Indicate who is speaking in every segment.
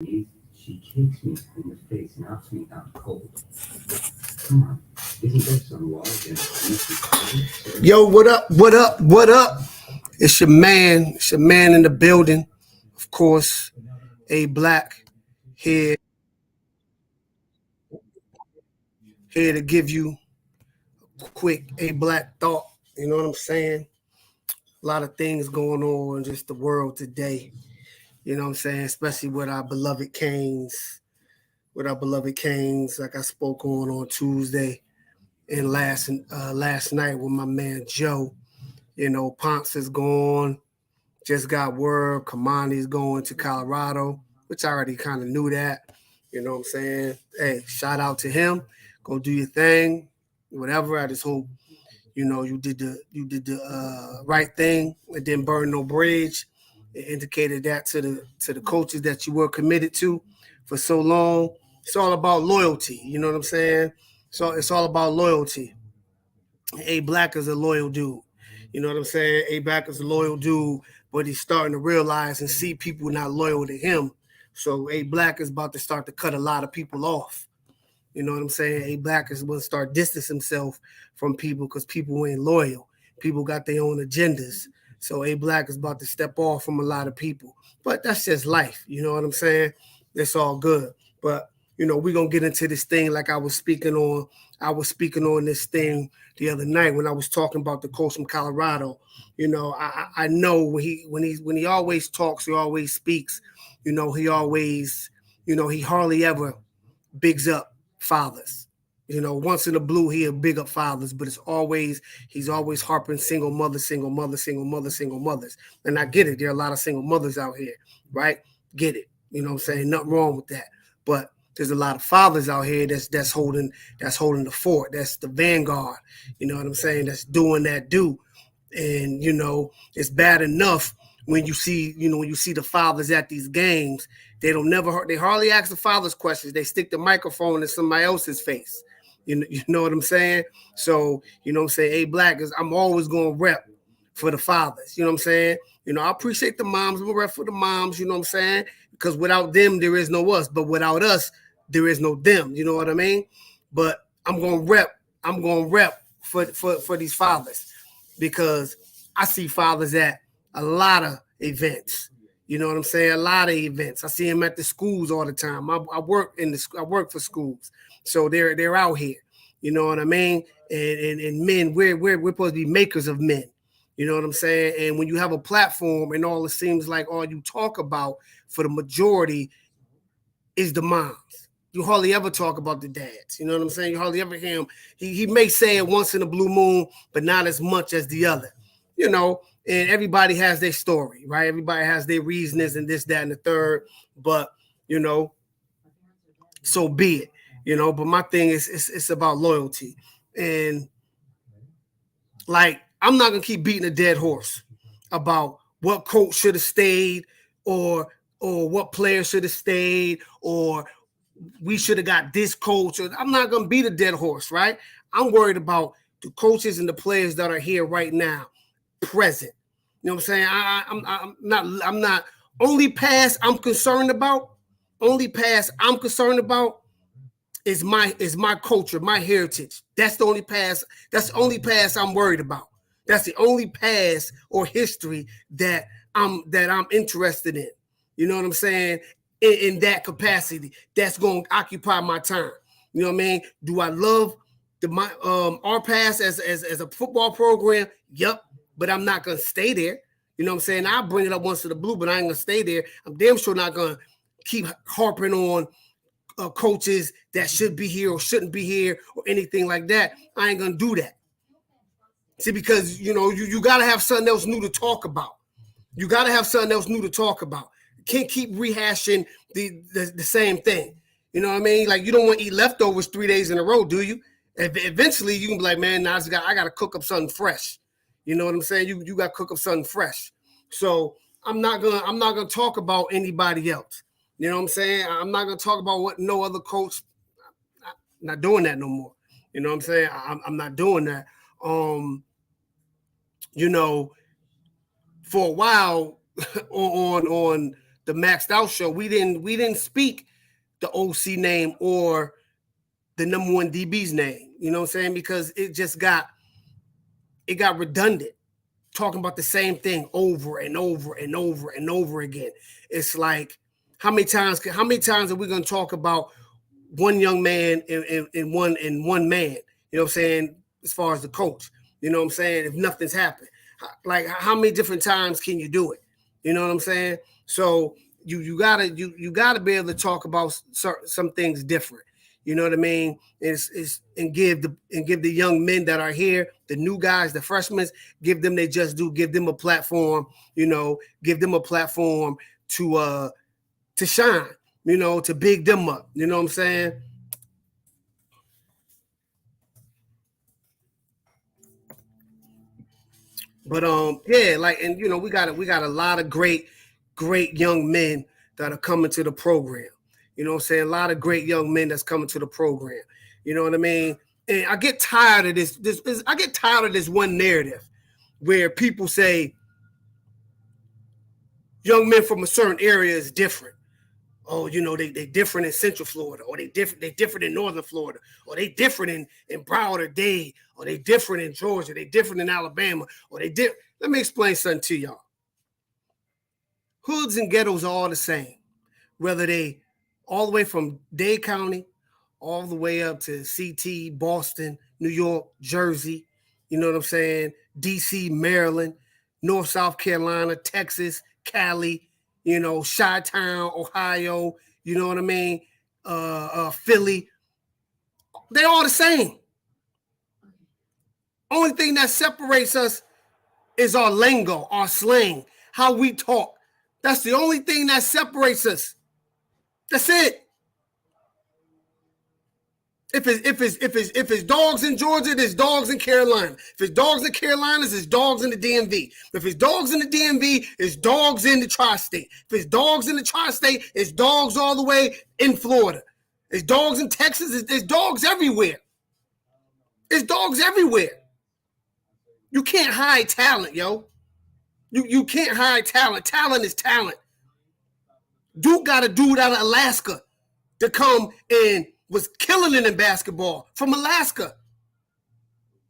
Speaker 1: She kicks me in the face, knocks me out cold. Come on. Isn't there some law against
Speaker 2: Yo, what up? What up? What up? It's your man. It's your man in the building. Of course, ABLAKK here, here to give you a quick ABLAKK-Though. You know what I'm saying? A lot of things going on in just the world today. You know what I'm saying? Especially with our beloved Canes. With our beloved Canes, like I spoke on Tuesday and last night with my man Joe. You know, Ponce is gone. Just got word Kamani's going to Colorado, which I already kind of knew that. You know what I'm saying? Hey, shout out to him. Go do your thing. Whatever. I just hope, you did the right thing and didn't burn no bridge. It indicated that to the coaches that you were committed to for so long. It's all about loyalty. You know what I'm saying? So it's all about loyalty. ABLAKK is a loyal dude. You know what I'm saying? ABLAKK is a loyal dude, but he's starting to realize and see people not loyal to him. So ABLAKK is about to start to cut a lot of people off. You know what I'm saying? ABLAKK is going to start distancing himself from people because people ain't loyal. People got their own agendas. So ABLAKK is about to step off from a lot of people. But that's just life. You know what I'm saying? It's all good. But we're going to get into this thing like I was speaking on this thing the other night when I was talking about the coach from Colorado. I know when he always talks, he always speaks, he always, he hardly ever bigs up fathers. Once in a blue, he'll big up fathers, but he's always harping single mothers, single mothers, single mothers, single mothers. And I get it. There are a lot of single mothers out here, right? Get it. You know what I'm saying? Nothing wrong with that. But there's a lot of fathers out here that's holding the fort. That's the vanguard. You know what I'm saying? That's doing that do. And it's bad enough when you see the fathers at these games. They hardly ask the fathers questions. They stick the microphone in somebody else's face. You know what I'm saying? So, what I'm saying? ABLAKK is I'm always gonna rep for the fathers. You know what I'm saying? I appreciate the moms. I'm gonna rep for the moms, you know what I'm saying? Because without them, there is no us. But without us, there is no them. You know what I mean? But I'm gonna rep for these fathers because I see fathers at a lot of events. You know what I'm saying? A lot of events. I see them at the schools all the time. I work for schools, so they're out here. You know what I mean? And men, we're supposed to be makers of men. You know what I'm saying? And when you have a platform and all it seems like all you talk about for the majority is the moms. You hardly ever talk about the dads. You know what I'm saying? You hardly ever hear him. He may say it once in a blue moon, but not as much as the other. And everybody has their story, right? Everybody has their reasons and this, that, and the third. But, so be it. But my thing is it's about loyalty. And like I'm not gonna keep beating a dead horse about what coach should have stayed or what player should have stayed or we should have got this coach. I'm not gonna beat a dead horse, right? I'm worried about the coaches and the players that are here right now, present. You know what I'm saying? I'm not only pass I'm concerned about. Only pass I'm concerned about is my culture, my heritage. That's the only pass. That's the only pass I'm worried about. That's the only past or history that I'm interested in. You know what I'm saying? In that capacity, that's going to occupy my time. You know what I mean? Do I love our past as a football program? Yep, but I'm not going to stay there. You know what I'm saying? I'll bring it up once in the blue, but I ain't going to stay there. I'm damn sure not going to keep harping on coaches that should be here or shouldn't be here or anything like that. I ain't going to do that. See, because, you got to have something else new to talk about. You got to have something else new to talk about. You can't keep rehashing the same thing. You know what I mean? Like, you don't want to eat leftovers 3 days in a row, do you? Eventually, you can be like, man, I got to cook up something fresh. You know what I'm saying? You got to cook up something fresh. So I'm not gonna talk about anybody else. You know what I'm saying? I'm not gonna talk about what no other coach. I'm not doing that no more. You know what I'm saying? I'm not doing that. For a while on the Maxed Out show, we didn't speak the OC name or the number one DB's name. You know what I'm saying? Because it got redundant, talking about the same thing over and over and over and over again. It's like, how many times are we going to talk about one young man and one man? You know what I'm saying? As far as the coach, you know what I'm saying? If nothing's happened, like how many different times can you do it? You know what I'm saying? So you gotta be able to talk about some things different. You know what I mean? And give the young men that are here, the new guys, the freshmen, give them their just due, give them a platform, you know, give them a platform to shine, you know, to big them up. You know what I'm saying? But yeah, like, and you know, we got a lot of great young men that are coming to the program. You know what I'm saying? A lot of great young men that's coming to the program. You know what I mean? And I get tired of this. I get tired of this one narrative where people say young men from a certain area is different. Oh, you know, they different in Central Florida, or they different in Northern Florida, or they different in Broward or Dade, or they different in Georgia, they different in Alabama, or they different. Let me explain something to y'all. Hoods and ghettos are all the same, whether they all the way from Dade County, all the way up to CT, Boston, New York, Jersey, you know what I'm saying? DC, Maryland, North, South Carolina, Texas, Cali, you know, Chi-Town, Ohio, you know what I mean? Philly. They're all the same. Only thing that separates us is our lingo, our slang, how we talk. That's the only thing that separates us. That's it. If it's dogs in Georgia, there's dogs in Carolina. If it's dogs in Carolinas, there's dogs in the DMV. If it's dogs in the DMV, it's dogs in the tri-state. If it's dogs in the tri-state, it's dogs all the way in Florida. It's dogs in Texas. There's dogs everywhere. It's dogs everywhere. You can't hide talent, yo. You can't hide talent. Talent is talent. Duke got a dude out of Alaska to come and was killing it in basketball from Alaska.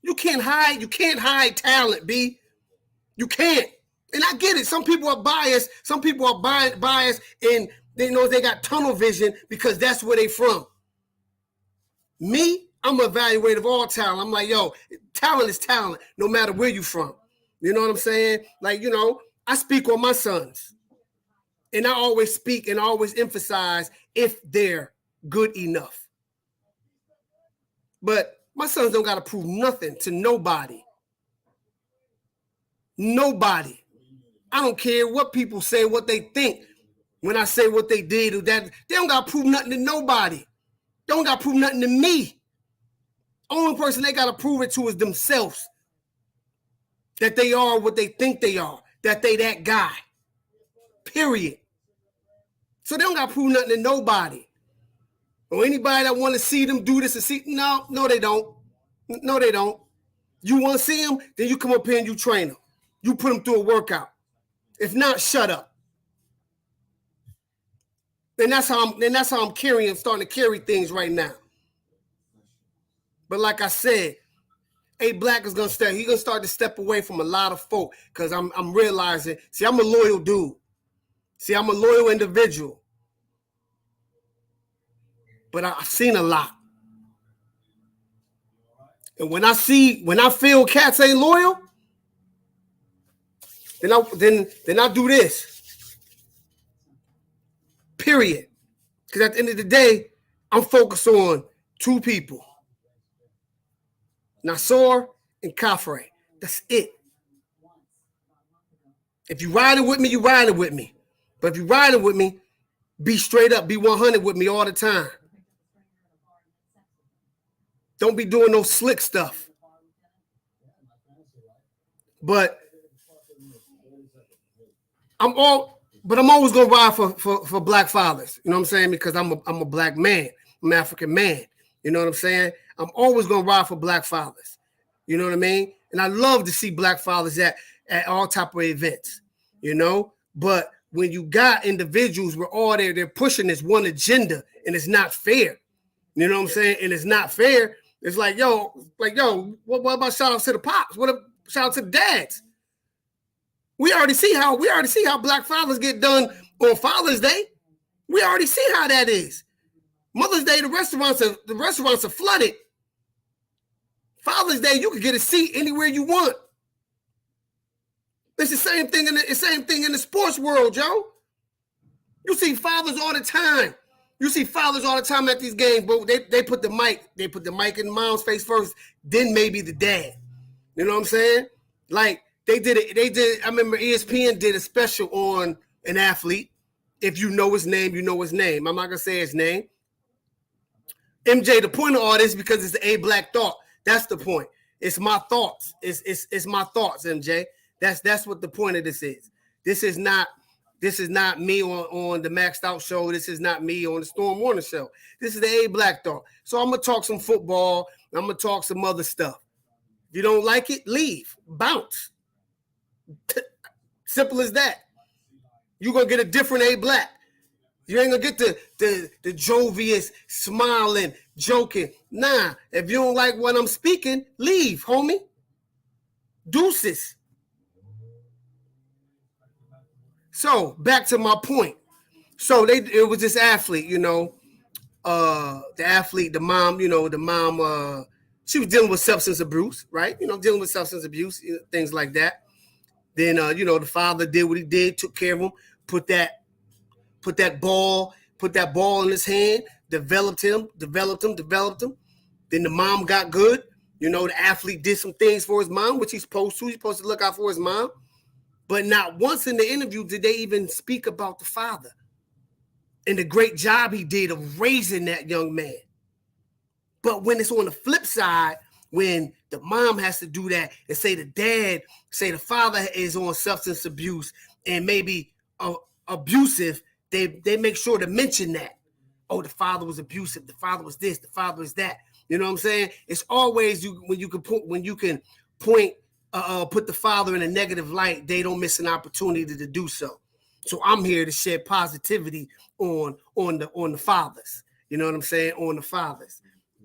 Speaker 2: You can't hide talent, B. You can't. And I get it. Some people are biased. Some people are biased, and they know they got tunnel vision because that's where they from. Me, I'm an evaluator of all talent. I'm like, yo, talent is talent, no matter where you from. You know what I'm saying? Like, you know, I speak on my sons. And I always speak and always emphasize if they're good enough. But my sons don't got to prove nothing to nobody. Nobody. I don't care what people say, what they think when I say what they did or that. They don't got to prove nothing to nobody. They don't got to prove nothing to me. Only person they got to prove it to is themselves. That they are what they think they are. That they that guy. Period. So they don't got to prove nothing to nobody. Or anybody that want to see them do this and see, no, they don't. No, they don't. You want to see them, then you come up here and you train them. You put them through a workout. If not, shut up. And that's how I'm starting to carry things right now. But like I said, ABLAKK is gonna step. He's gonna start to step away from a lot of folk because I'm realizing. See, I'm a loyal dude. See, I'm a loyal individual. But I've seen a lot. And when I feel cats ain't loyal, then I do this. Period. Because at the end of the day, I'm focused on two people. Nasor and Kafre. That's it. If you riding with me, you riding with me. But if you riding with me, be straight up, be 100 with me all the time. Don't be doing no slick stuff. But I'm always gonna ride for black fathers. You know what I'm saying? Because I'm a black man. I'm an African man. You know what I'm saying? I'm always gonna ride for black fathers. You know what I mean? And I love to see black fathers at all type of events. You know, but when you got individuals where all they're pushing this one agenda, and it's not fair. You know what I'm saying? And it's not fair. It's like, yo, what about shout out to the pops? What a shout out to the dads? We already see how black fathers get done on Father's Day. We already see how that is. Mother's Day, the restaurants are flooded. Father's Day, you can get a seat anywhere you want. It's the same thing in the sports world, Joe. You see fathers all the time. At these games, but they put the mic in mom's face first, then maybe the dad. You know what I'm saying? Like they did. I remember ESPN did a special on an athlete. If you know his name, you know his name. I'm not gonna say his name. MJ, the point of all this because it's a black thought. That's the point. It's my thoughts. It's my thoughts, MJ. That's what the point of this is. This is not me on the Maxed Out show. This is not me on the Storm Warner show. This is the ABLAKK-Though. So I'm gonna talk some football. I'm gonna talk some other stuff. If you don't like it, leave. Bounce. Simple as that. You're gonna get a different ABLAKK. You ain't gonna get the jovious, smiling, joking. Nah, if you don't like what I'm speaking, leave, homie. Deuces. So back to my point. So it was this athlete, the athlete, the mom, she was dealing with substance abuse, right? Dealing with substance abuse, things like that. Then the father did what he did, took care of him, put that ball in his hand, developed him. Then the mom got good. The athlete did some things for his mom, which he's supposed to. He's supposed to look out for his mom. But not once in the interview did they even speak about the father and the great job he did of raising that young man. But when it's on the flip side, when the mom has to do that and say the father is on substance abuse and maybe abusive, they make sure to mention that. Oh, the father was abusive. The father was this. The father was that. You know what I'm saying? It's always when you can point. Put the father in a negative light, they don't miss an opportunity to do so. So I'm here to shed positivity on the fathers. You know what I'm saying? On the fathers.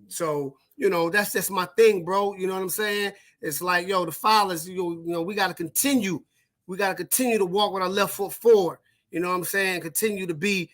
Speaker 2: So, that's just my thing, bro. You know what I'm saying? It's like, the fathers, we got to continue. We got to continue to walk with our left foot forward. You know what I'm saying? Continue to be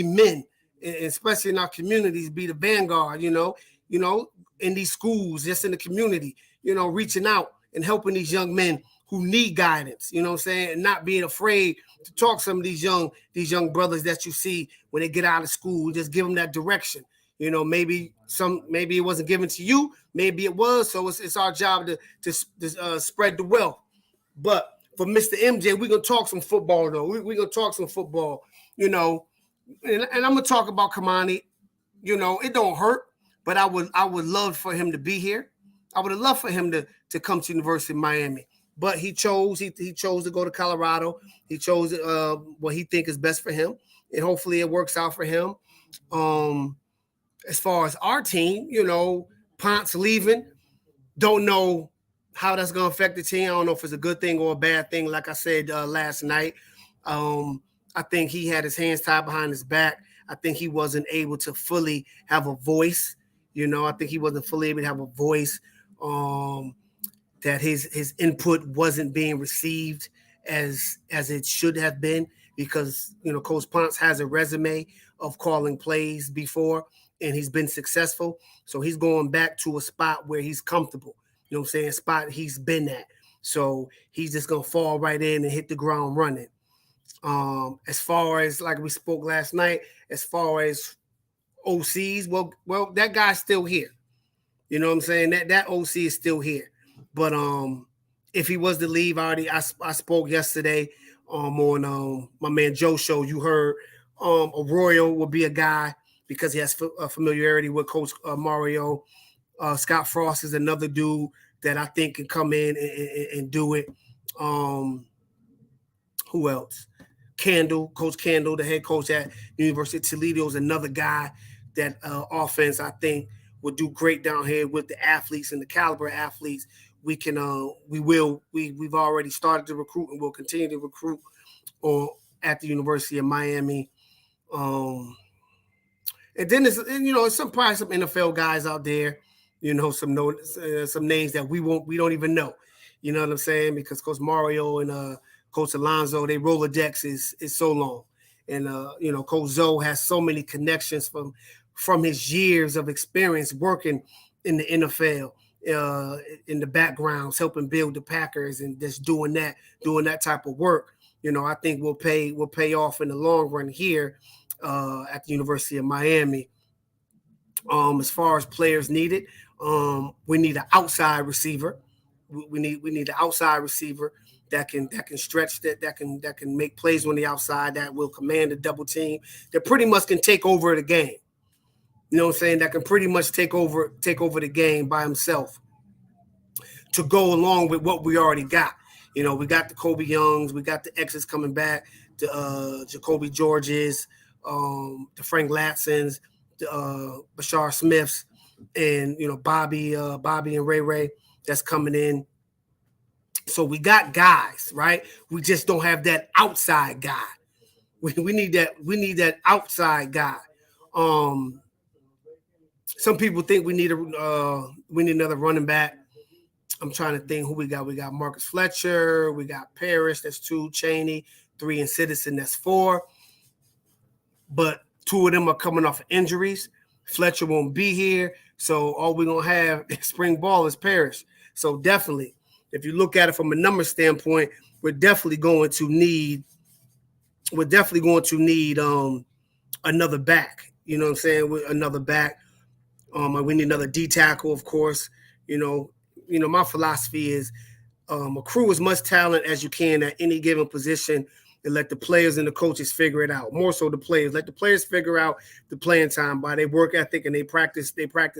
Speaker 2: men, and especially in our communities, be the vanguard, in these schools, just in the community, reaching out and helping these young men who need guidance, you know what I'm saying? And not being afraid to talk to some of these young brothers that you see when they get out of school, just give them that direction. Maybe it wasn't given to you, maybe it was. So it's our job to spread the wealth. But for Mr. MJ, we're gonna talk some football though. We're gonna talk some football, and I'm gonna talk about Kamani. It don't hurt, but I would love for him to be here. I would have loved for him to come to University of Miami, but he chose to go to Colorado. He chose what he think is best for him, and hopefully it works out for him. As far as our team, Ponce leaving, don't know how that's going to affect the team. I don't know if it's a good thing or a bad thing. Like I said last night, I think he had his hands tied behind his back. I think he wasn't able to fully have a voice. I think he wasn't fully able to have a voice. That his input wasn't being received as it should have been, because Coach Ponce has a resume of calling plays before and he's been successful. So he's going back to a spot where he's comfortable. You know what I'm saying? Spot he's been at. So he's just gonna fall right in and hit the ground running. As far as, like we spoke last night, as far as OCs, well, that guy's still here. You know what I'm saying? That OC is still here. But if he was to leave, I spoke yesterday on my man Joe show. You heard Arroyo will be a guy because he has familiarity with Coach Mario. Scott Frost is another dude that I think can come in and do it. Who else? Coach Kendall, the head coach at University of Toledo, is another guy that offense I think will do great down here with the athletes and the caliber of athletes. We've already started to recruit and we'll continue to recruit at the University of Miami. And then there's, probably some NFL guys out there, some names that we don't even know. You know what I'm saying? Because Coach Mario and Coach Alonzo, they Rolodex is so long. And Coach Zoe has so many connections from his years of experience working in the NFL, in the backgrounds, helping build the Packers and just doing that type of work. I think will pay off in the long run here at the University of Miami. As far as players needed, we need an outside receiver. We need an outside receiver that can stretch, that can make plays on the outside, that will command a double team, that pretty much can take over the game. You know what I'm saying? That can pretty much take over the game by himself to go along with what we already got. We got the Kobe Youngs, we got the X's coming back, the Jacoby Georges, the Frank Latsons, the Bashar Smiths, and Bobby and Ray that's coming in. So we got guys, right? We just don't have that outside guy. We need that outside guy. Some people think we need another running back. I'm trying to think who we got. We got Marcus Fletcher. We got Parrish. That's 2. Chaney, 3, and Citizen. That's 4. But 2 of them are coming off of injuries. Fletcher won't be here. So all we're going to have in spring ball is Parrish. So definitely, if you look at it from a number standpoint, we're definitely going to need another back. You know what I'm saying? Another back. We need another D tackle, of course. My philosophy is accrue as much talent as you can at any given position and let the players and the coaches figure it out. More so the players. Let the players figure out the playing time by their work ethic and their practice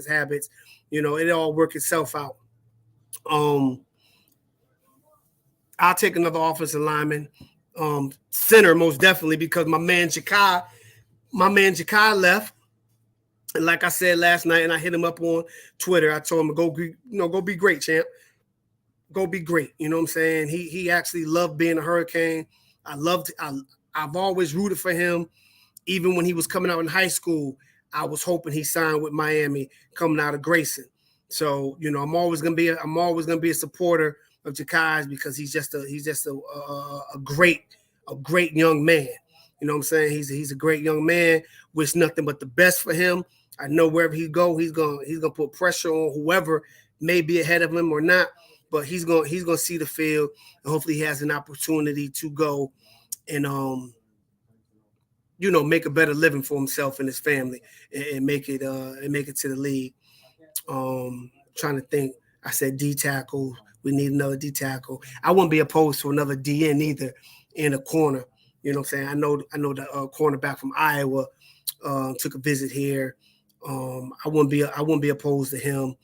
Speaker 2: habits. It all work itself out. I'll take another offensive lineman. Center, most definitely, because my man Jakai left. And like I said last night, and I hit him up on Twitter, I told him, go be great, champ. Go be great. You know what I'm saying? He actually loved being a Hurricane. I've always rooted for him. Even when he was coming out in high school, I was hoping he signed with Miami coming out of Grayson. So, I'm always gonna be a supporter of Jakai's because he's just a great young man. You know what I'm saying? He's a great young man. Wish nothing but the best for him. I know wherever he go, he's gonna put pressure on whoever may be ahead of him or not. But he's gonna see the field, and hopefully he has an opportunity to go and make a better living for himself and his family, and make it to the league. Trying to think. I said D tackle. We need another D tackle. I wouldn't be opposed to another DN either in a corner. You know what I'm saying? I know the cornerback from Iowa took a visit here. I wouldn't be opposed to him.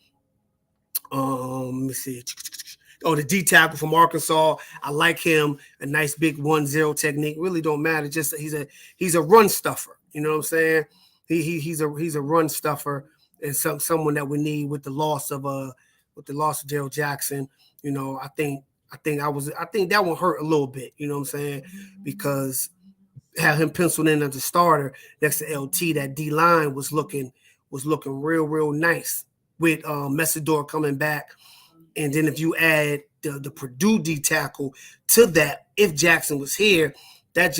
Speaker 2: Let me see. Oh, the D tackle from Arkansas. I like him. A nice big 1-0 technique. Really don't matter. Just he's a run stuffer. You know what I'm saying? He's a run stuffer, and someone that we need with the loss of Darrell Jackson. I think that one hurt a little bit. You know what I'm saying? Because have him penciled in as a starter next to LT, that D line was looking real nice with Messidor coming back. And then if you add the Purdue D tackle to that, if Jackson was here, that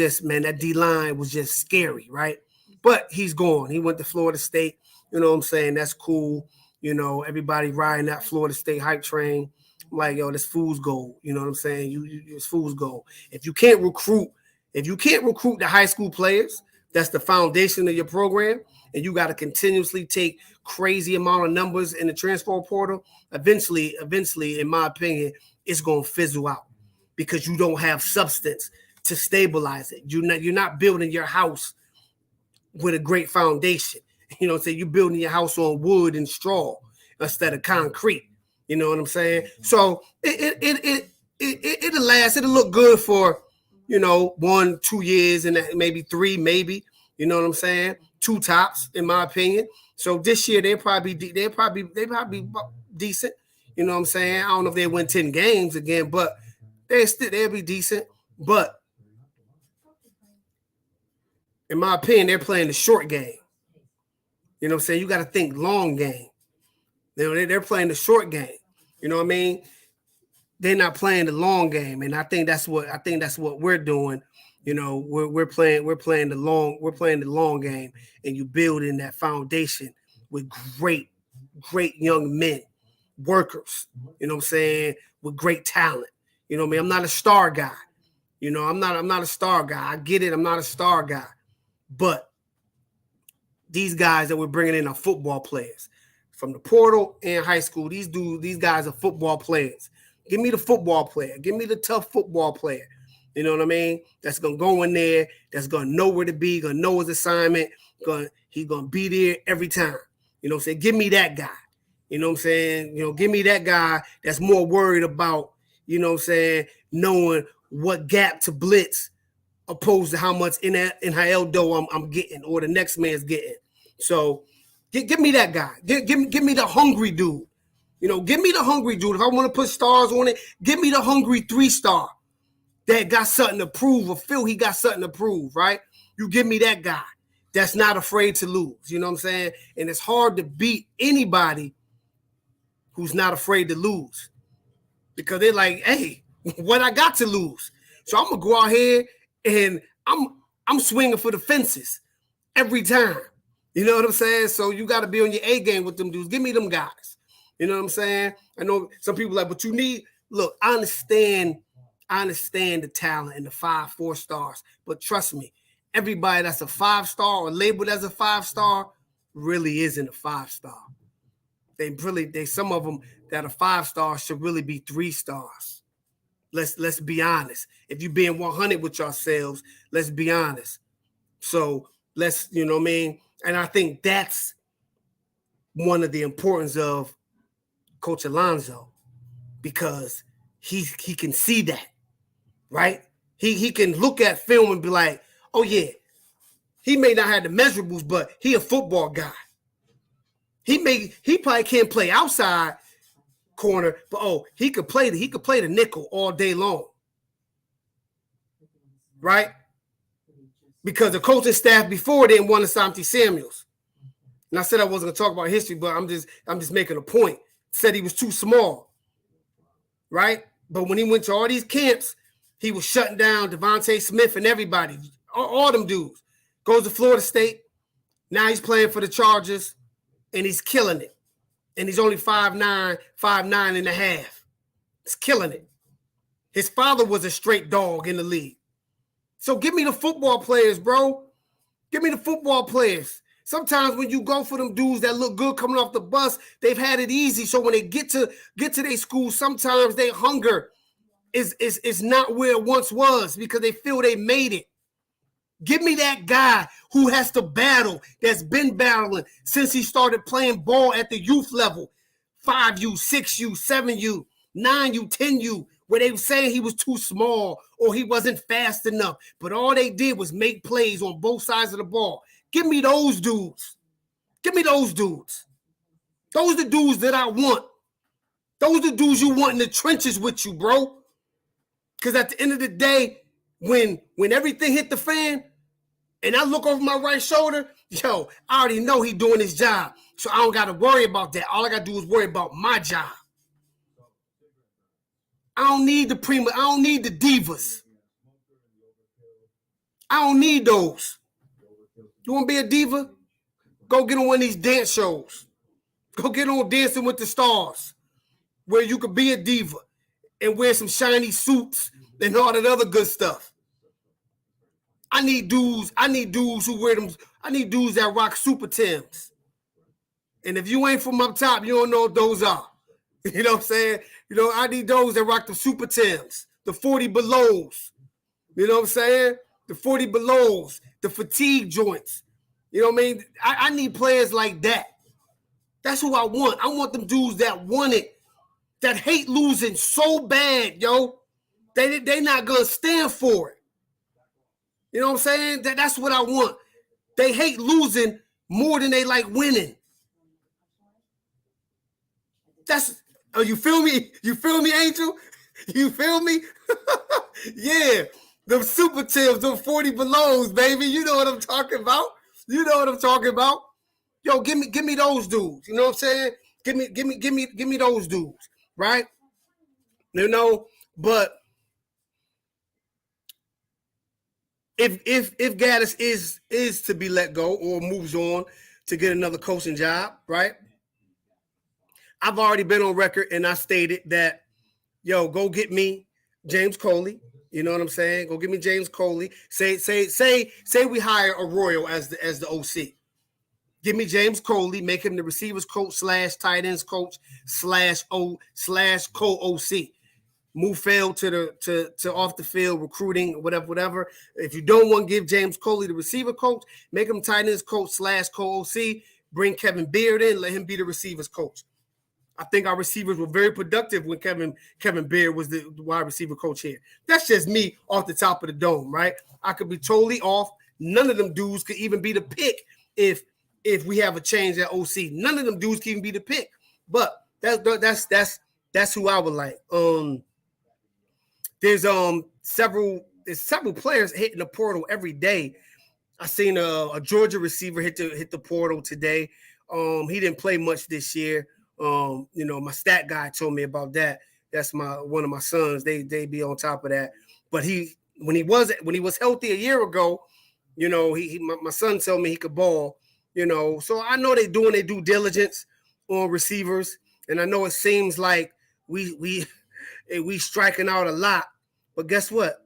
Speaker 2: D line was just scary, right? But he's gone. He went to Florida State. You know what I'm saying? That's cool. Everybody riding that Florida State hype train. I'm like, yo, that's fool's gold. You know what I'm saying? It's fool's gold. If you can't recruit the high school players, that's the foundation of your program, and you got to continuously take crazy amount of numbers in the transfer portal, eventually, in my opinion, it's going to fizzle out because you don't have substance to stabilize it. You're not building your house with a great foundation. You know what I'm saying? You're building your house on wood and straw instead of concrete. You know what I'm saying? So it'll last. It'll look good for 1-2 years and maybe 3, maybe. You know what I'm saying? 2 tops, in my opinion. So this year they'll probably be decent. You know what I'm saying? I don't know if they win 10 games again, but they'll be decent. But in my opinion, they're playing the short game. You know what I'm saying? You got to think long game. You know, they're playing the short game. You know what I mean? They're not playing the long game, and I think that's what we're doing. You know, we're playing the long game, and you building that foundation with great young men, workers. You know what I'm saying? With great talent. You know what I mean? I'm not a star guy. You know, I'm not a star guy. I get it. I'm not a star guy, but these guys that we're bringing in are football players from the portal and high school. These guys are football players. Give me the football player. Give me the tough football player. You know what I mean? That's going to go in there. That's going to know where to be. Going to know his assignment. He's going to be there every time. You know what I'm saying? Give me that guy. You know what I'm saying? You know, give me that guy that's more worried about, you know what I'm saying, knowing what gap to blitz opposed to how much NIL dough I'm getting or the next man's getting. So give me that guy. Give me the hungry dude. You know, give me the hungry dude. If I want to put stars on it, give me the hungry 3-star that got something to prove or feel he got something to prove, right? You give me that guy that's not afraid to lose. You know what I'm saying? And it's hard to beat anybody who's not afraid to lose because they're like, hey, what I got to lose? So I'm going to go out here and I'm swinging for the fences every time. You know what I'm saying? So you got to be on your A game with them dudes. Give me them guys. You know what I'm saying? I know some people are like, but you need, look, I understand the talent and the 5-4 stars, but trust me, everybody that's a 5-star or labeled as a 5-star really isn't a 5-star. They some of them that are 5-stars should really be 3 stars. Let's be honest. If you're being 100 with yourselves, let's be honest. So let's, you know what I mean? And I think that's one of the importance of Coach Alonzo, because he can see that, right? He can look at film and be like, oh yeah, he may not have the measurables, but he a football guy. He probably can't play outside corner, but he could play the nickel all day long, right? Because the coaching staff before didn't want Asante Samuels. And I said I wasn't gonna talk about history, but I'm just making a point. Said he was too small, right? But when he went to all these camps, he was shutting down Devontae Smith and everybody, all them dudes. Goes to Florida State. Now he's playing for the Chargers, and he's killing it. And he's only 5'9", 5'9 and a half. He's killing it. His father was a straight dog in the league. So give me the football players, bro. Give me the football players. Sometimes when you go for them dudes that look good coming off the bus, they've had it easy. So when they get to their school, sometimes their hunger is not where it once was because they feel they made it. Give me that guy who has to battle, that's been battling since he started playing ball at the youth level. 5U, 6U, 7U, 9U, 10U, where they were saying he was too small or he wasn't fast enough. But all they did was make plays on both sides of the ball. Give me those dudes. Give me those dudes. Those are the dudes that I want. Those are the dudes you want in the trenches with you, bro. Because at the end of the day, when everything hit the fan and I look over my right shoulder, I already know he's doing his job. So I don't got to worry about that. All I got to do is worry about my job. I don't need the I don't need the divas. I don't need those. You want to be a diva? Go get on one of these dance shows. Go get on Dancing with the Stars, where you could be a diva and wear some shiny suits and all that other good stuff. I need dudes who wear them. I need dudes that rock Super Tims. And if you ain't from up top, you don't know what those are. You know what I'm saying? I need those that rock the Super Tims, the 40 belows. You know what I'm saying? The 40 belows, the fatigue joints. You know what I mean? I need players like that. That's who I want. I want them dudes that want it, that hate losing so bad, yo. They not going to stand for it. You know what I'm saying? That's what I want. They hate losing more than they like winning. You feel me? You feel me, Angel? You feel me? Yeah. Them super tips, them 40 belows, baby. You know what I'm talking about. You know what I'm talking about. Yo, give me those dudes. You know what I'm saying? Give me those dudes, right? You know, but if Gaddis is to be let go or moves on to get another coaching job, right? I've already been on record and I stated that, yo, go get me James Coley. You know what I'm saying? Go get me James Coley. Say we hire a Royal as the OC. Give me James Coley, make him the receivers coach / tight ends coach / co-OC. Move Phil to off the field recruiting, whatever. If you don't want to give James Coley the receiver coach, make him tight ends coach / co-OC. Bring Kevin Beard in, let him be the receivers coach. I think our receivers were very productive when Kevin Beard was the wide receiver coach here. That's just me off the top of the dome, right? I could be totally off. None of them dudes could even be the pick if we have a change at OC. None of them dudes can even be the pick. But that's who I would like. There's several players hitting the portal every day. I seen a Georgia receiver hit the portal today. He didn't play much this year. You know, my stat guy told me about that. That's one of my sons. They be on top of that. But when he was healthy a year ago, you know, my son told me he could ball. You know, so I know they doing their due diligence on receivers, and I know it seems like we striking out a lot, but guess what?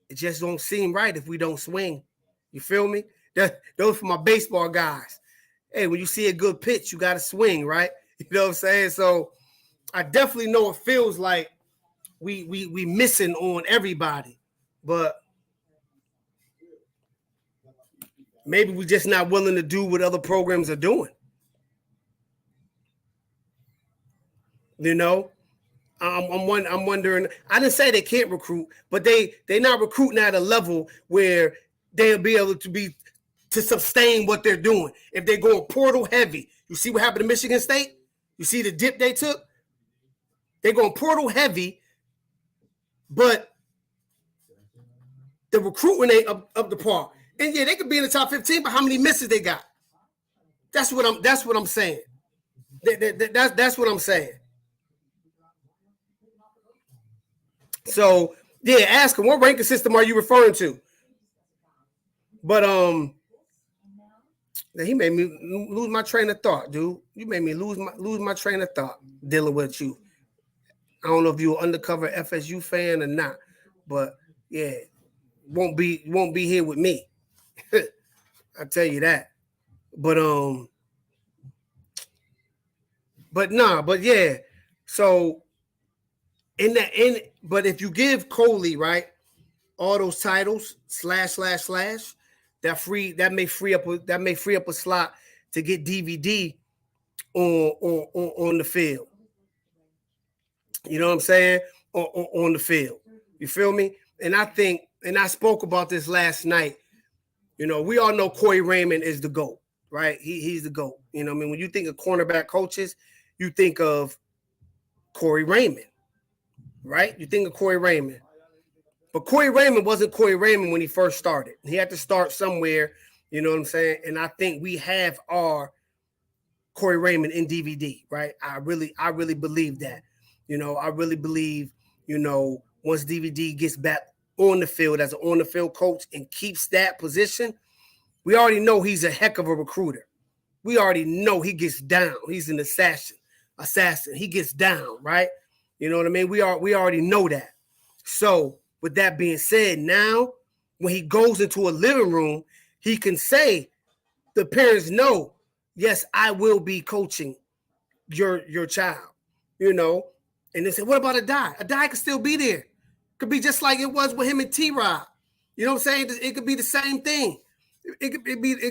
Speaker 2: It just don't seem right if we don't swing. You feel me? Those for my baseball guys. Hey, when you see a good pitch, you got to swing, right? You know what I'm saying? So I definitely know it feels like we missing on everybody, but maybe we're just not willing to do what other programs are doing. You know, I'm wondering. I didn't say they can't recruit, but they not recruiting at a level where they'll be able to sustain what they're doing. If they're going portal heavy, you see what happened to Michigan State? You see the dip they took? They're going portal heavy, but the recruitment ain't up the par. And yeah, they could be in the top 15, but how many misses they got? That's what I'm saying. That's what I'm saying. So yeah, ask him, what ranking system are you referring to? But he made me lose my train of thought, dude. You made me lose my train of thought dealing with you. I don't know if you're an undercover FSU fan or not, but yeah, won't be here with me. I tell you that. But yeah. So but if you give Coley, right, all those titles / that may free up a slot to get DVD on the field. You know what I'm saying? On the field. You feel me? And I spoke about this last night. You know, we all know Corey Raymond is the GOAT, right? He's the GOAT. You know what I mean? When you think of cornerback coaches, you think of Corey Raymond, right? You think of Corey Raymond. But Corey Raymond wasn't Corey Raymond when he first started. He had to start somewhere, you know what I'm saying? And I think we have our Corey Raymond in DVD, right? I really believe that. You know, I really believe, you know, once DVD gets back on the field as an on-the-field coach and keeps that position, we already know he's a heck of a recruiter. We already know he gets down. He's an assassin. He gets down, right? You know what I mean? We already know that. So with that being said, now when he goes into a living room, he can say, the parents know, yes, I will be coaching your child, you know. And they say, what about Adai? Adai could still be there. Could be just like it was with him and T-Rob. You know what I'm saying? It could be the same thing. It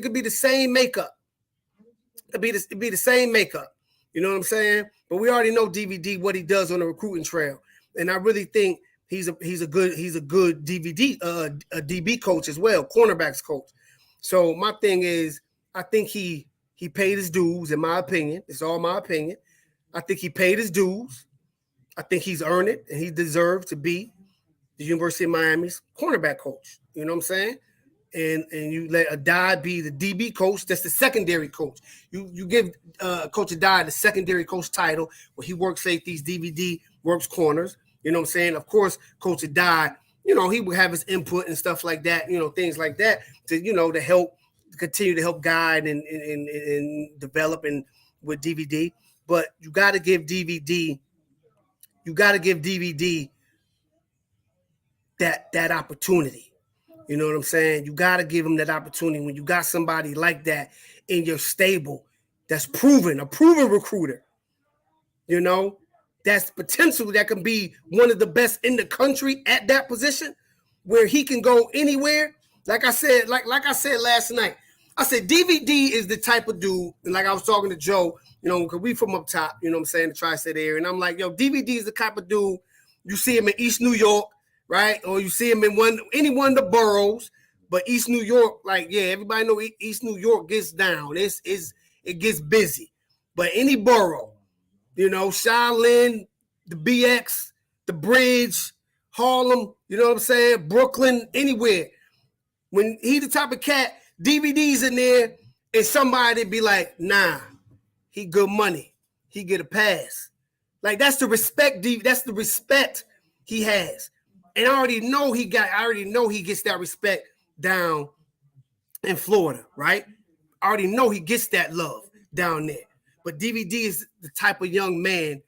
Speaker 2: could be the same makeup. It'd be the same makeup. You know what I'm saying? But we already know DVD what he does on the recruiting trail, and I really think he's a good DVD a DB coach as well, cornerbacks coach. So my thing is, I think he paid his dues. In my opinion, it's all my opinion. I think he paid his dues. I think he's earned it, and he deserves to be the University of Miami's cornerback coach. You know what I'm saying? And you let Adai be the DB coach. That's the secondary coach. You give Coach Adai the secondary coach title, where he works safeties, DVD, works corners. You know what I'm saying? Of course, Coach Adai, he would have his input and stuff like that, things like that to help continue to help guide and develop and with DVD. But you got to give DVD that opportunity. You know what I'm saying? You got to give him that opportunity when you got somebody like that in your stable that's proven, a proven recruiter, that's potential that can be one of the best in the country at that position where he can go anywhere. Like I said last night, I said DVD is the type of dude, and like I was talking to Joe, because we from up top, you know what I'm saying, the tri-state area, and I'm like, yo, DVD is the type of dude, you see him in East New York, right? Or you see him in any one of the boroughs, but East New York, like, yeah, everybody know East New York gets down. It gets busy. But any borough, Shaolin, the BX, the Bridge, Harlem, you know what I'm saying? Brooklyn, anywhere. When he the type of cat, DVD's in there, and somebody be like, nah, he good money. He get a pass. Like, that's the respect, that's the respect he has. And I already know he gets that respect down in Florida, right? I already know he gets that love down there. But DVD is the type of young man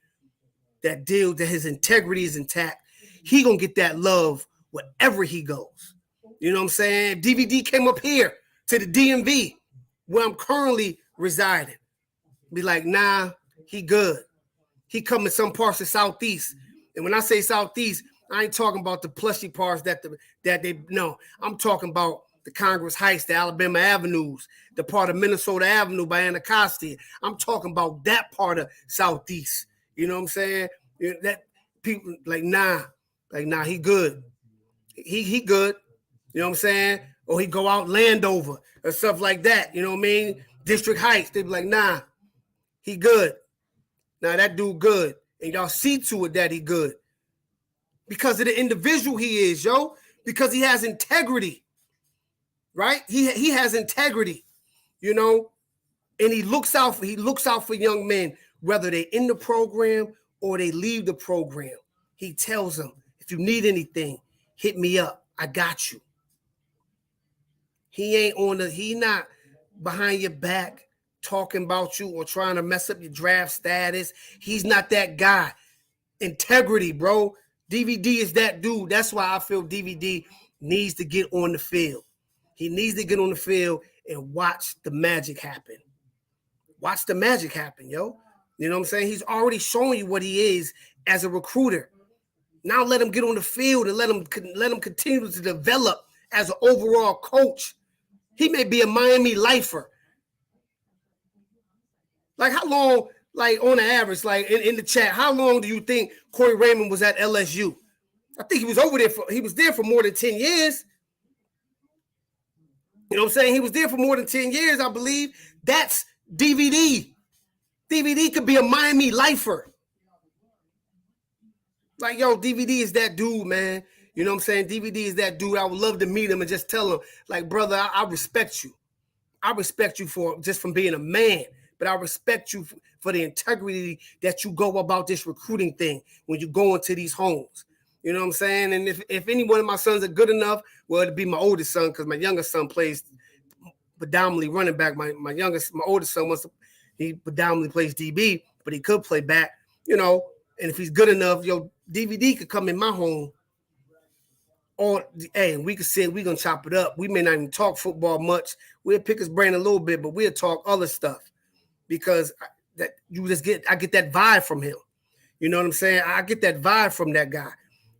Speaker 2: that his integrity is intact. He gonna get that love wherever he goes. You know what I'm saying? DVD came up here to the DMV where I'm currently residing. Be like, nah, he good. He come in some parts of Southeast. And when I say Southeast, I ain't talking about the plushy parts that they know. I'm talking about the Congress Heights, the Alabama Avenues, the part of Minnesota Avenue by Anacostia. I'm talking about that part of Southeast. You know what I'm saying? That people like, nah, he good. He good. You know what I'm saying? Or he go out Landover or stuff like that. You know what I mean? District Heights. They be like, nah, he good. Nah, that dude good. And y'all see to it that he good. Because of the individual he is, yo. Because he has integrity. Right? He has integrity, and he looks out for young men, whether they're in the program or they leave the program. He tells them, if you need anything, hit me up. I got you. He not behind your back talking about you or trying to mess up your draft status. He's not that guy. Integrity, bro. DVD is that dude. That's why I feel DVD needs to get on the field. He needs to get on the field and watch the magic happen. Watch the magic happen, yo. You know what I'm saying? He's already showing you what he is as a recruiter. Now let him get on the field and let him continue to develop as an overall coach. He may be a Miami lifer. Like, how long, like, on the average, like, in the chat, how long do you think Corey Raymond was at LSU? I think he was there for more than 10 years. You know what I'm saying? He was there for more than 10 years, I believe. That's DVD. DVD could be a Miami lifer. Like, yo, DVD is that dude, man. You know what I'm saying? DVD is that dude. I would love to meet him and just tell him, like, brother, I respect you. I respect you from being a man, but I respect you for the integrity that you go about this recruiting thing when you go into these homes. You know what I'm saying? And if any one of my sons are good enough, well, it'd be my oldest son, because my youngest son plays predominantly running back. My oldest son he predominantly plays DB, but he could play back, and if he's good enough, DVD could come in my home. We could say we're gonna chop it up. We may not even talk football much. We'll pick his brain a little bit, but we'll talk other stuff because I get that vibe from him. You know what I'm saying? I get that vibe from that guy.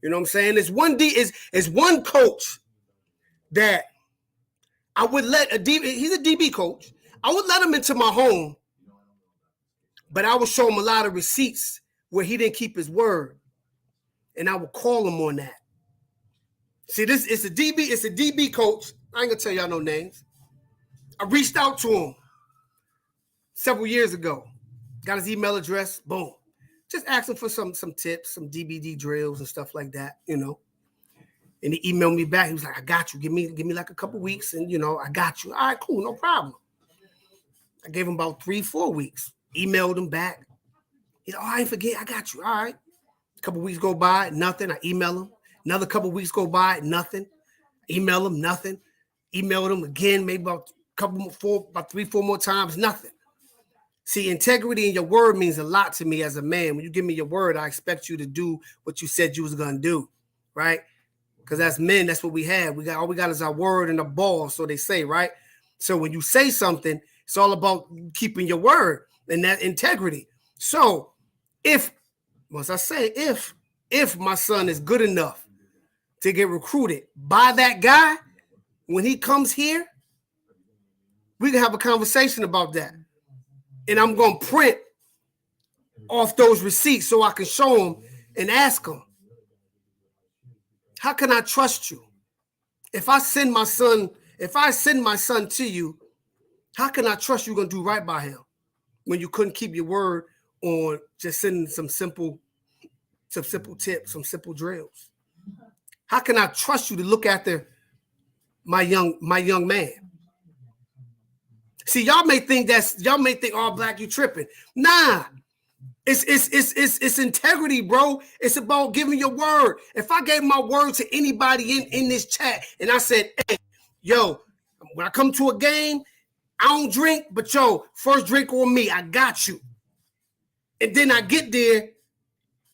Speaker 2: You know what I'm saying? There's one coach that I would let he's a DB coach. I would let him into my home, but I would show him a lot of receipts where he didn't keep his word. And I would call him on that. See, it's a DB coach. I ain't gonna tell y'all no names. I reached out to him several years ago. Got his email address, boom. Just asked him for some tips, some DBD drills and stuff like that, And he emailed me back. He was like, I got you. Give me like a couple weeks, and I got you. All right, cool, no problem. I gave him about 3-4 weeks. Emailed him back. He's like, I ain't forget. I got you. All right. A couple weeks go by, nothing. I email him. Another couple weeks go by, nothing. Email him, nothing. Emailed him again, maybe about 3-4 more times, nothing. See, integrity in your word means a lot to me as a man. When you give me your word, I expect you to do what you said you was gonna do, right? Because as men, that's what we have. All we got is our word and a ball, so they say, right? So when you say something, it's all about keeping your word and that integrity. So if my son is good enough to get recruited by that guy, when he comes here, we can have a conversation about that. And I'm going to print off those receipts so I can show him and ask him, how can I trust you? If I send my son to you, how can I trust you're going to do right by him when you couldn't keep your word on just sending some simple tips, some simple drills? How can I trust you to look after my young man? See, y'all may think, all black, you tripping. Nah, it's integrity, bro. It's about giving your word. If I gave my word to anybody in this chat and I said, hey, yo, when I come to a game, I don't drink, but yo, first drink on me, I got you. And then I get there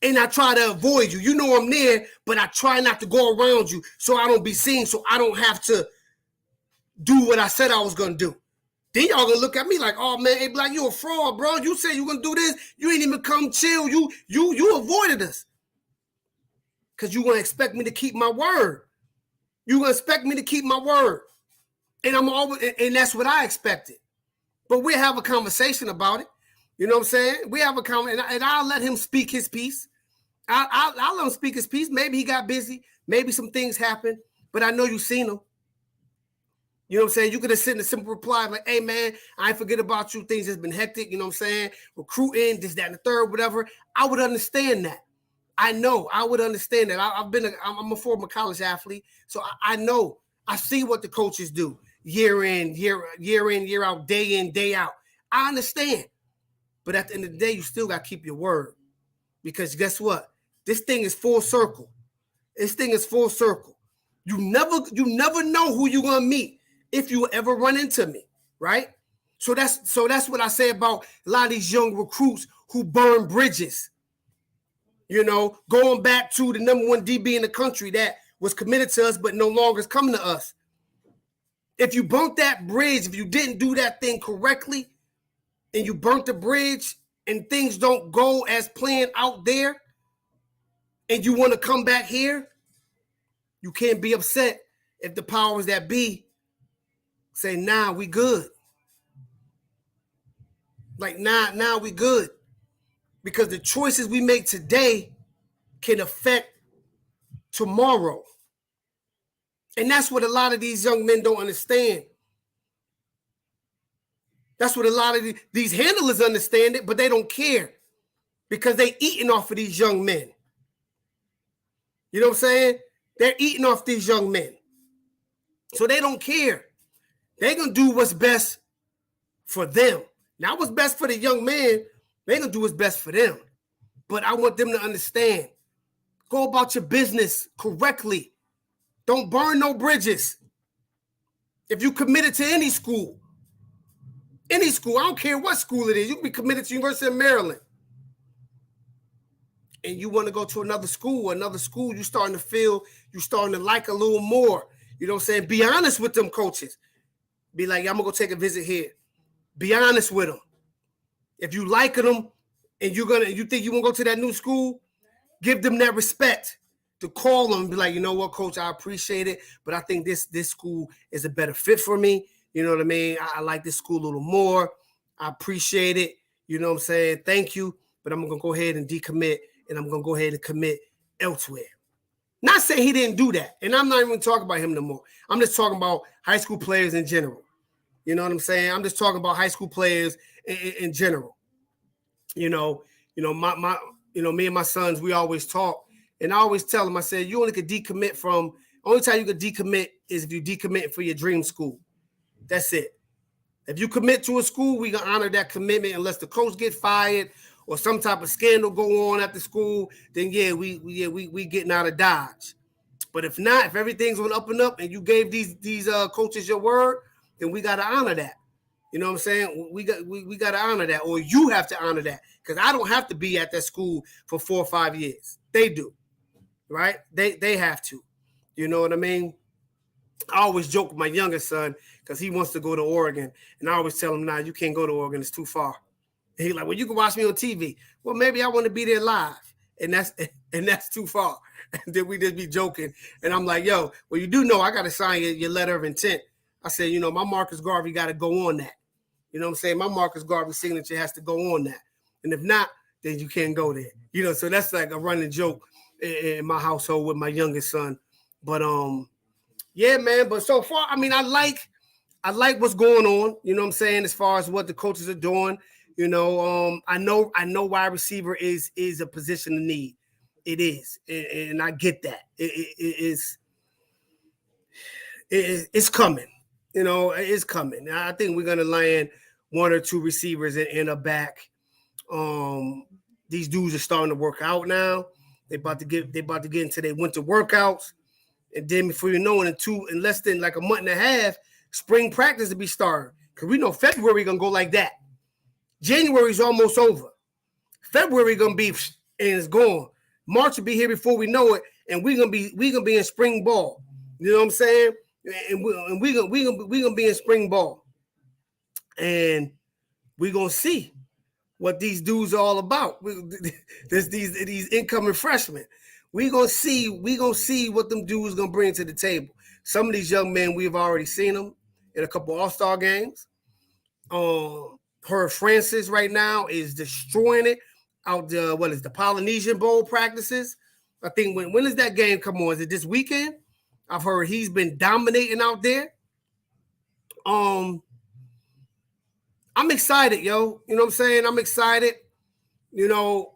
Speaker 2: and I try to avoid you. You know I'm there, but I try not to go around you so I don't be seen, so I don't have to do what I said I was going to do. Then y'all gonna look at me like, oh man, ABLAKK, you a fraud, bro. You said you gonna do this. You ain't even come chill. You avoided us. Because you gonna expect me to keep my word. You gonna expect me to keep my word. And that's what I expected. But we'll have a conversation about it. You know what I'm saying? We have a conversation, and I'll let him speak his piece. I'll let him speak his piece. Maybe he got busy. Maybe some things happened. But I know you seen him. You know what I'm saying? You could have sent a simple reply like, hey, man, I ain't forget about you. Things has been hectic. You know what I'm saying? Recruiting, this, that, and the third, whatever. I would understand that. I know. I would understand that. I'm a former college athlete. So I know. I see what the coaches do year in, year out, day in, day out. I understand. But at the end of the day, you still got to keep your word. Because guess what? This thing is full circle. This thing is full circle. You never know who you're going to meet if you ever run into me, right? So that's what I say about a lot of these young recruits who burn bridges. You know, going back to the #1 DB in the country that was committed to us but no longer is coming to us. If you burnt that bridge, if you didn't do that thing correctly, and you burnt the bridge and things don't go as planned out there, and you want to come back here, you can't be upset if the powers that be say, nah, we good. Like, nah, we good. Because the choices we make today can affect tomorrow. And that's what a lot of these young men don't understand. That's what a lot of these handlers understand it, but they don't care because they eating off of these young men. You know what I'm saying? They're eating off these young men. So they don't care. They're going to do what's best for them. Now, what's best for the young man, they're going to do what's best for them. But I want them to understand. Go about your business correctly. Don't burn no bridges. If you committed to any school, I don't care what school it is, you can be committed to University of Maryland. And you want to go to another school, you're starting to like a little more. You know what I'm saying? Be honest with them coaches. Be like, I'm going to go take a visit here. Be honest with them. If you like them and you think you want to go to that new school, give them that respect to call them and be like, you know what, coach, I appreciate it, but I think this school is a better fit for me. You know what I mean? I like this school a little more. I appreciate it. You know what I'm saying? Thank you, but I'm going to go ahead and decommit, and I'm going to go ahead and commit elsewhere. Not saying he didn't do that, and I'm not even talking about him no more. I'm just talking about high school players in general. You know what I'm saying? I'm just talking about high school players in general. Me and my sons, we always talk, and I always tell them, I said, you only could decommit from Only time you can decommit is if you decommit for your dream school. That's it. If you commit to a school, we gonna honor that commitment unless the coach get fired or some type of scandal go on at the school. Then we getting out of Dodge. But if not, if everything's on up and up, and you gave these coaches your word, then we gotta honor that. You know what I'm saying? We gotta honor that, or you have to honor that, because I don't have to be at that school for 4 or 5 years. They do, right? They have to. You know what I mean? I always joke with my youngest son because he wants to go to Oregon, and I always tell him, "Nah, you can't go to Oregon; it's too far." And he's like, "Well, you can watch me on TV." Well, maybe I want to be there live, and that's too far. And then we just be joking, and I'm like, "Yo, well, you do know I got to sign your letter of intent." I said, "You know, my Marcus Garvey got to go on that. You know what I'm saying? My Marcus Garvey signature has to go on that, and if not, then you can't go there." You know, so that's like a running joke in my household with my youngest son. But yeah, man. But so far, I mean, I like what's going on. You know what I'm saying? As far as what the coaches are doing, you know, I know wide receiver is a position of need. It is, and I get that. It's coming. You know, it's coming. I think we're gonna land 1 or 2 receivers in a back. These dudes are starting to work out now. They about to get into their winter workouts. And then before you know it, in less than like a month and a half, spring practice will be starting. Because we know February going to go like that. January's almost over. February going to be, and it's gone. March will be here before we know it, and we're gonna be in spring ball. You know what I'm saying? And we're gonna be in spring ball. And we're going to see what these dudes are all about. There's these incoming freshmen. We're gonna see what them dudes gonna bring to the table. Some of these young men, we've already seen them in a couple All-Star games. Her Francis right now is destroying it out the Polynesian Bowl practices. I think when does that game come on? Is it this weekend? I've heard he's been dominating out there. I'm excited, yo. You know what I'm saying? I'm excited. You know,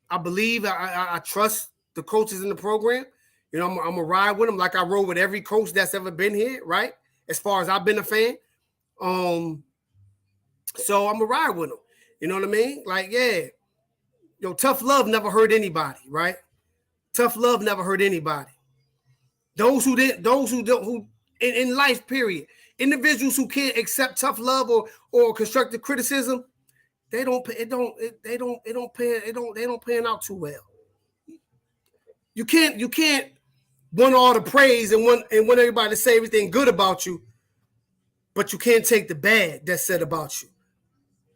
Speaker 2: I believe, I trust the coaches in the program. You know, I'm gonna ride with them like I rode with every coach that's ever been here, right? As far as I've been a fan. So I'm gonna ride with them. You know what I mean? Like, yeah, yo, tough love never hurt anybody, right? Tough love never hurt anybody. Those who in life, period. Individuals who can't accept tough love or constructive criticism, they don't pan out too well. You can't want all the praise and want everybody to say everything good about you, but you can't take the bad that's said about you.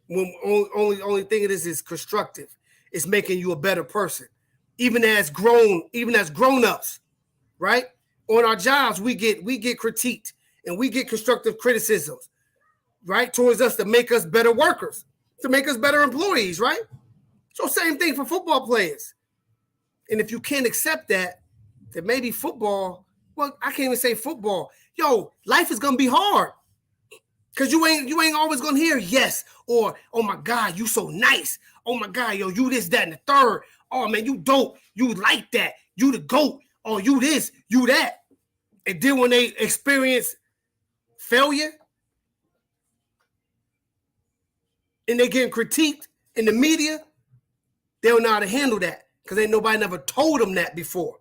Speaker 2: When only thing it is constructive. It's making you a better person. Even as grown-ups, right? On our jobs, we get critiqued and we get constructive criticisms, right? Towards us to make us better workers, to make us better employees, right? So same thing for football players. And if you can't accept that, then maybe football, well, I can't even say football. Yo, life is gonna be hard. Cause you ain't always gonna hear yes or oh my God, you so nice. Oh my God, yo, you this, that, and the third. Oh man, you dope. You like that. You the GOAT. Oh, you this, you that. And then when they experience failure and they getting critiqued in the media, they don't know how to handle that because ain't nobody never told them that before.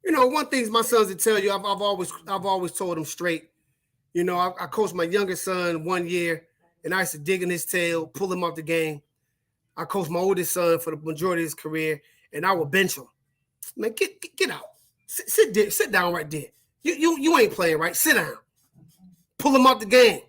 Speaker 2: You know, one thing my sons will tell you, I've always told them straight. You know, I coached my youngest son 1 year, and I used to dig in his tail, pull him off the game. I coached my oldest son for the majority of his career, and I would bench him. Man, get out. Sit down right there. You ain't playing right. Sit down. Pull him off the game.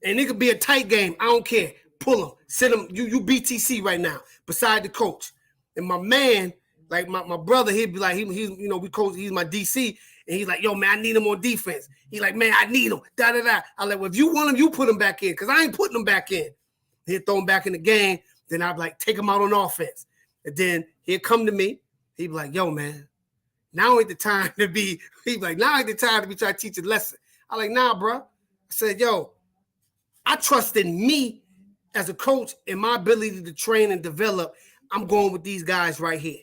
Speaker 2: And it could be a tight game. I don't care. Pull him. Sit him. You BTC right now beside the coach. And my man, like my brother, he'd be like, he's you know, he's my DC. And he's like, yo, man, I need him on defense. He's like, man, I need him. Da-da-da. I'm like, well, if you want him, you put him back in. Because I ain't putting him back in. He'd throw him back in the game. Then I'd be like, take him out on offense. And then he'd come to me. He'd be like, yo, man, now ain't the time to be. He'd be like, now ain't the time to be trying to teach a lesson. I'm like, nah, bro. I said, yo, I trust in me as a coach and my ability to train and develop. I'm going with these guys right here.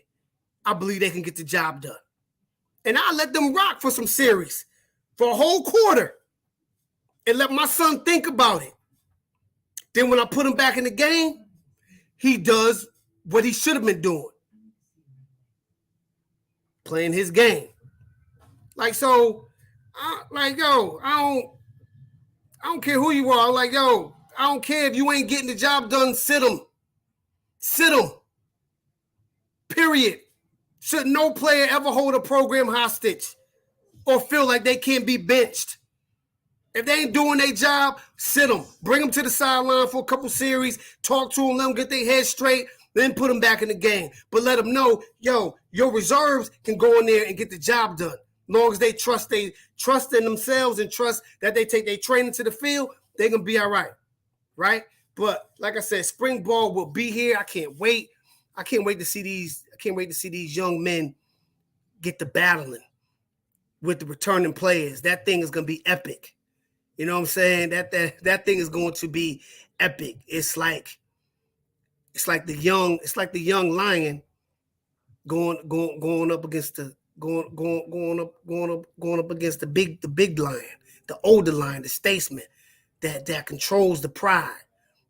Speaker 2: I believe they can get the job done. and I let them rock for some series for a whole quarter and let my son think about it. Then when I put him back in the game, he does what he should have been doing. Playing his game. Like, so, I don't care who you are. Like, yo, I don't care if you ain't getting the job done, sit him. Sit him. Period. Should no player ever hold a program hostage or feel like they can't be benched. If they ain't doing their job, sit them. Bring them to the sideline for a couple series, talk to them, let them get their head straight, then put them back in the game. But let them know, yo, your reserves can go in there and get the job done. As long as they trust in themselves and trust that they take their training to the field, they're going to be all right, right? But like I said, spring ball will be here. I can't wait. I can't wait to see these young men get to battling with the returning players. That thing is going to be epic. You know what I'm saying? That thing is going to be epic. It's like the young lion going up against the going up against the big lion, the older lion, the statesman that controls the pride.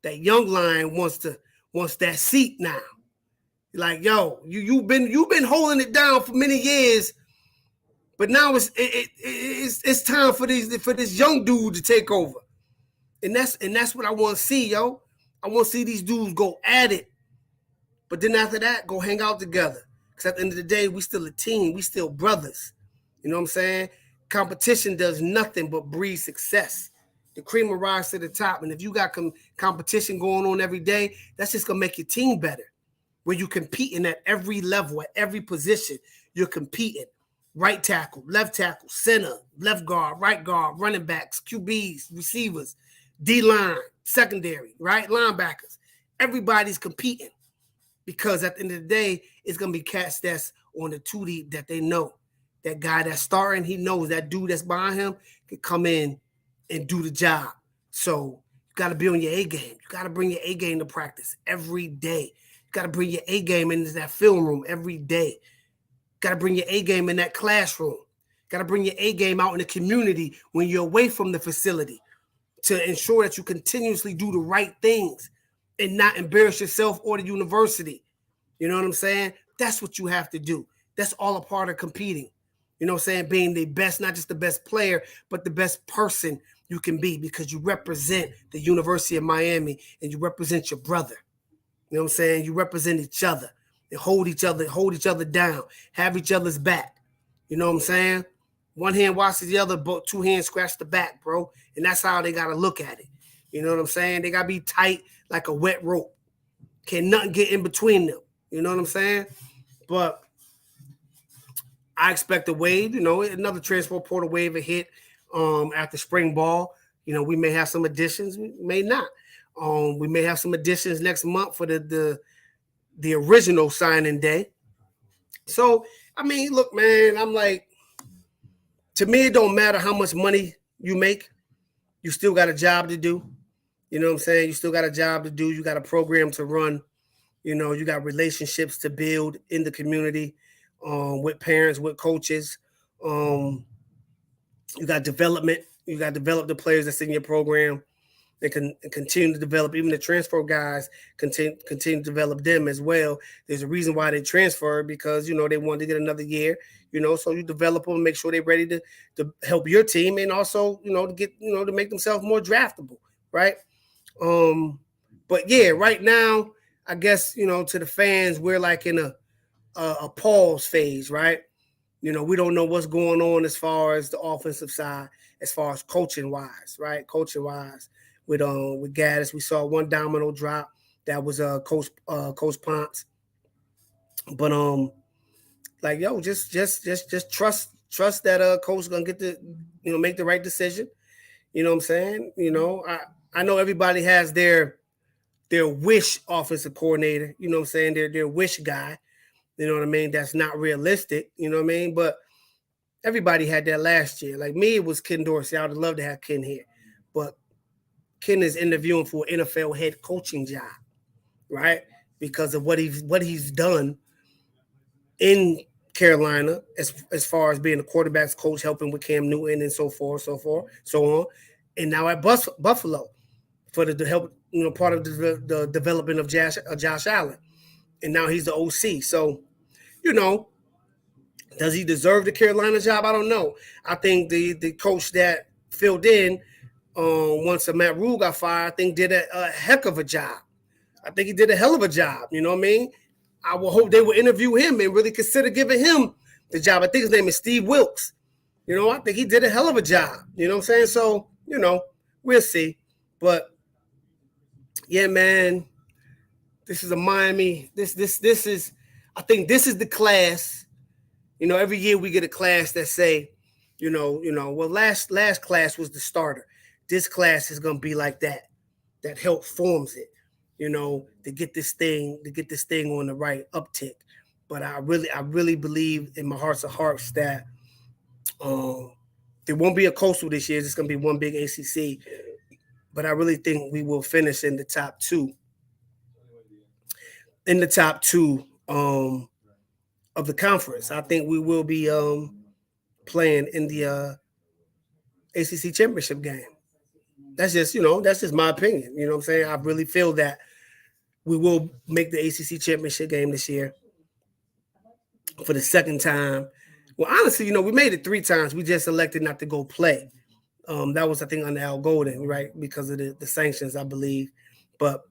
Speaker 2: That young lion wants that seat now. Like, yo, you've been holding it down for many years. But now it's time for this young dude to take over. And that's what I want to see, yo. I want to see these dudes go at it. But then after that, go hang out together. Because at the end of the day, we still a team. We still brothers. You know what I'm saying? Competition does nothing but breed success. The cream will rise to the top. And if you got competition going on every day, that's just going to make your team better. Where you're competing at every level, at every position, you're competing. Right tackle, left tackle, center, left guard, right guard, running backs, QBs, receivers, D-line, secondary, right? Linebackers. Everybody's competing because at the end of the day, it's going to be cats that's on the 2 deep that they know. That guy that's starting, he knows that dude that's behind him can come in and do the job. So you got to be on your A game. You got to bring your A game to practice every day. You got to bring your A game into that film room every day. Got to bring your A game in that classroom. Got to bring your A game out in the community when you're away from the facility to ensure that you continuously do the right things and not embarrass yourself or the university. You know what I'm saying? That's what you have to do. That's all a part of competing. You know what I'm saying? Being the best, not just the best player, but the best person you can be because you represent the University of Miami and you represent your brother. You know what I'm saying? You represent each other. And hold each other down, have each other's back. You know what I'm saying? One hand washes the other, but 2 hands scratch the back, bro. And that's how they got to look at it. You know what I'm saying? They got to be tight like a wet rope. Can nothing get in between them. You know what I'm saying? But I expect a wave, another transfer portal wave to hit after spring ball. We may have some additions, we may not. We may have some additions next month for the original signing day. So, I mean, look, man, I'm like, to me, it don't matter how much money you make. You still got a job to do. You know what I'm saying? You still got a job to do. You got a program to run. You got relationships to build in the community with parents, with coaches. You got development. You got to develop the players that's in your program. They can continue to develop. Even the transfer guys continue to develop them as well. There's a reason why they transfer because, they wanted to get another year, so you develop them and make sure they're ready to help your team and also, to get, to make themselves more draftable, right? But yeah, right now, I guess, to the fans, we're like in a pause phase, right? We don't know what's going on as far as the offensive side, as far as coaching wise, right? Coaching wise. With Gaddis, we saw one domino drop. That was Coach Ponce. But just trust that coach is gonna get make the right decision. You know what I'm saying? I know everybody has their wish offensive coordinator. You know what I'm saying? Their wish guy. You know what I mean? That's not realistic. You know what I mean? But everybody had that last year. Like me, it was Ken Dorsey. I would love to have Ken here, but Ken is interviewing for an NFL head coaching job, right? Because of what he's done in Carolina as far as being a quarterback's coach, helping with Cam Newton and so on. And now at Buffalo for the help, part of the development of Josh Allen. And now he's the OC. So, does he deserve the Carolina job? I don't know. I think the coach that filled in once Matt Rule got fired, I think did a heck of a job. I think he did a hell of a job. You know what I mean? I will hope they will interview him and really consider giving him the job. I think his name is Steve Wilkes. I think he did a hell of a job. You know what I'm saying? So, we'll see. But yeah, man, this is a Miami. This is, I think this is the class. Every year we get a class that say, well, last class was the starter. This class is gonna be like that help forms it, to get this thing on the right uptick. But I really believe in my hearts of hearts that there won't be a coastal this year. It's gonna be one big ACC. But I really think we will finish in the top two. Of the conference. I think we will be playing in the ACC championship game. That's just my opinion. You know what I'm saying? I really feel that we will make the ACC championship game this year for the second time. Well, honestly, we made it 3 times. We just elected not to go play. That was, I think, under Al Golden, right? Because of the sanctions, I believe. But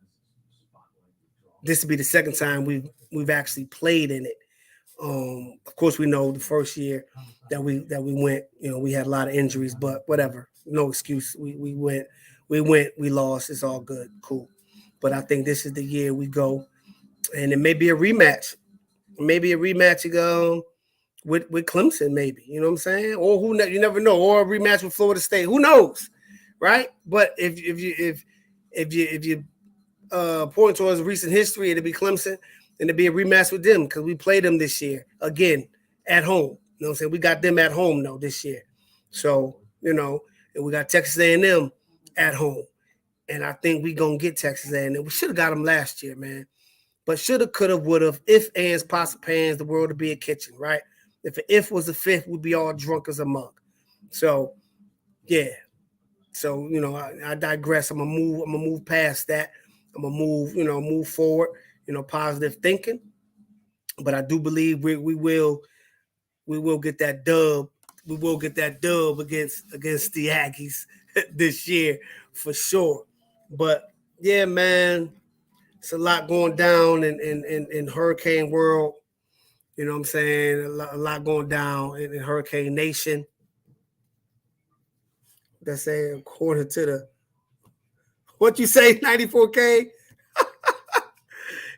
Speaker 2: this will be the second time we've actually played in it. Of course, we know the first year that we went, we had a lot of injuries, but whatever, no excuse. We went, we lost. It's all good, cool. But I think this is the year we go, and it may be a rematch. Maybe a rematch with Clemson, maybe. You know what I'm saying? Or you never know. Or a rematch with Florida State. Who knows, right? But if you point towards recent history, it'll be Clemson. And it'll be a rematch with them because we played them this year again at home. You know what I'm saying? We got them at home though this year. So, and we got Texas A&M at home. And I think we're going to get Texas A&M. We should have got them last year, man. But shoulda, coulda, woulda. If, ands, possible pans, the world would be a kitchen, right? If was the fifth, we'd be all drunk as a mug. So, yeah. So, I digress. I'm gonna move past that. I'm gonna move forward. Positive thinking, but I do believe we will get that dub. We will get that dub against the Aggies this year for sure. But yeah, man, it's a lot going down in Hurricane world. You know what I'm saying? A lot going down in Hurricane Nation. That's saying according to the what you say, 94K.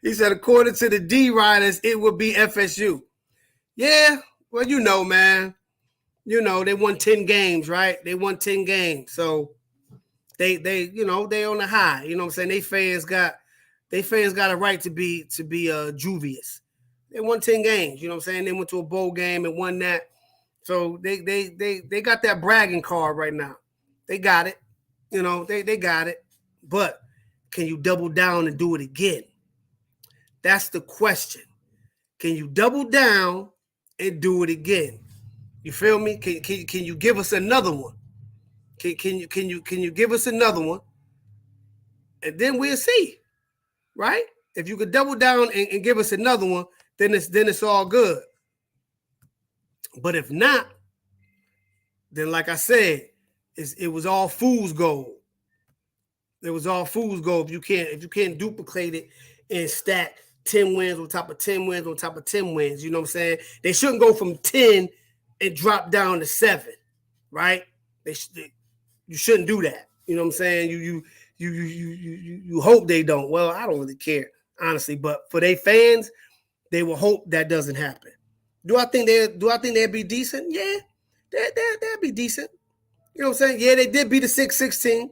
Speaker 2: He said, according to the D Riders, it would be FSU. Yeah, well, man. They won 10 games, right? They won 10 games. So they on the high. You know what I'm saying? They fans got a right to be juvious. They won 10 games. You know what I'm saying? They went to a bowl game and won that. So they got that bragging card right now. They got it. They got it. But can you double down and do it again? That's the question. Can you double down and do it again? You feel me? Can you give us another one? Can you give us another one? And then we'll see, right? If you could double down and give us another one, then it's all good. But if not, then like I said, it was all fool's gold. It was all fool's gold if you can't duplicate it and stack 10 wins on top of 10 wins on top of 10 wins. You know what I'm saying? They shouldn't go from 10 and drop down to 7, right? You shouldn't do that. You know what I'm saying? You hope they don't. Well, I don't really care, honestly. But for their fans, they will hope that doesn't happen. Do I think they'd be decent? Yeah, they'd be decent. You know what I'm saying? Yeah, they did beat the 6-6 team.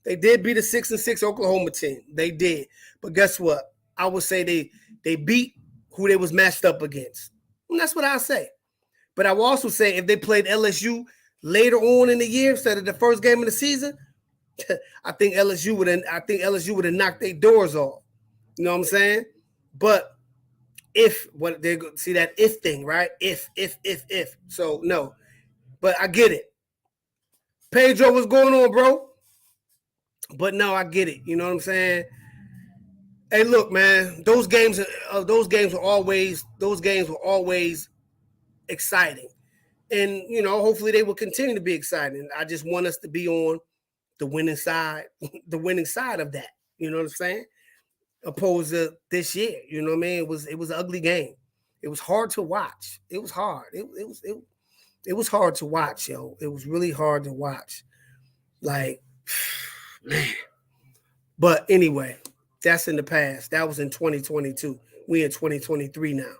Speaker 2: They did beat a 6-6 Oklahoma team. They did. But guess what? I would say they beat who they was matched up against. And that's what I say. But I will also say if they played LSU later on in the year instead of the first game of the season, I think LSU would have knocked their doors off. You know what I'm saying? But if what they see that if thing, right? If. So no, but I get it. Pedro, what's going on, bro? But no, I get it. You know what I'm saying? Hey, look, man. Those games were always exciting, and hopefully they will continue to be exciting. I just want us to be on the winning side, the winning side of that. You know what I'm saying? Opposed to this year, you know what I mean? It was an ugly game. It was hard to watch. It was hard. It was hard to watch, yo. It was really hard to watch. Like, man. But anyway, that's in the past. That was in 2022. We in 2023 now.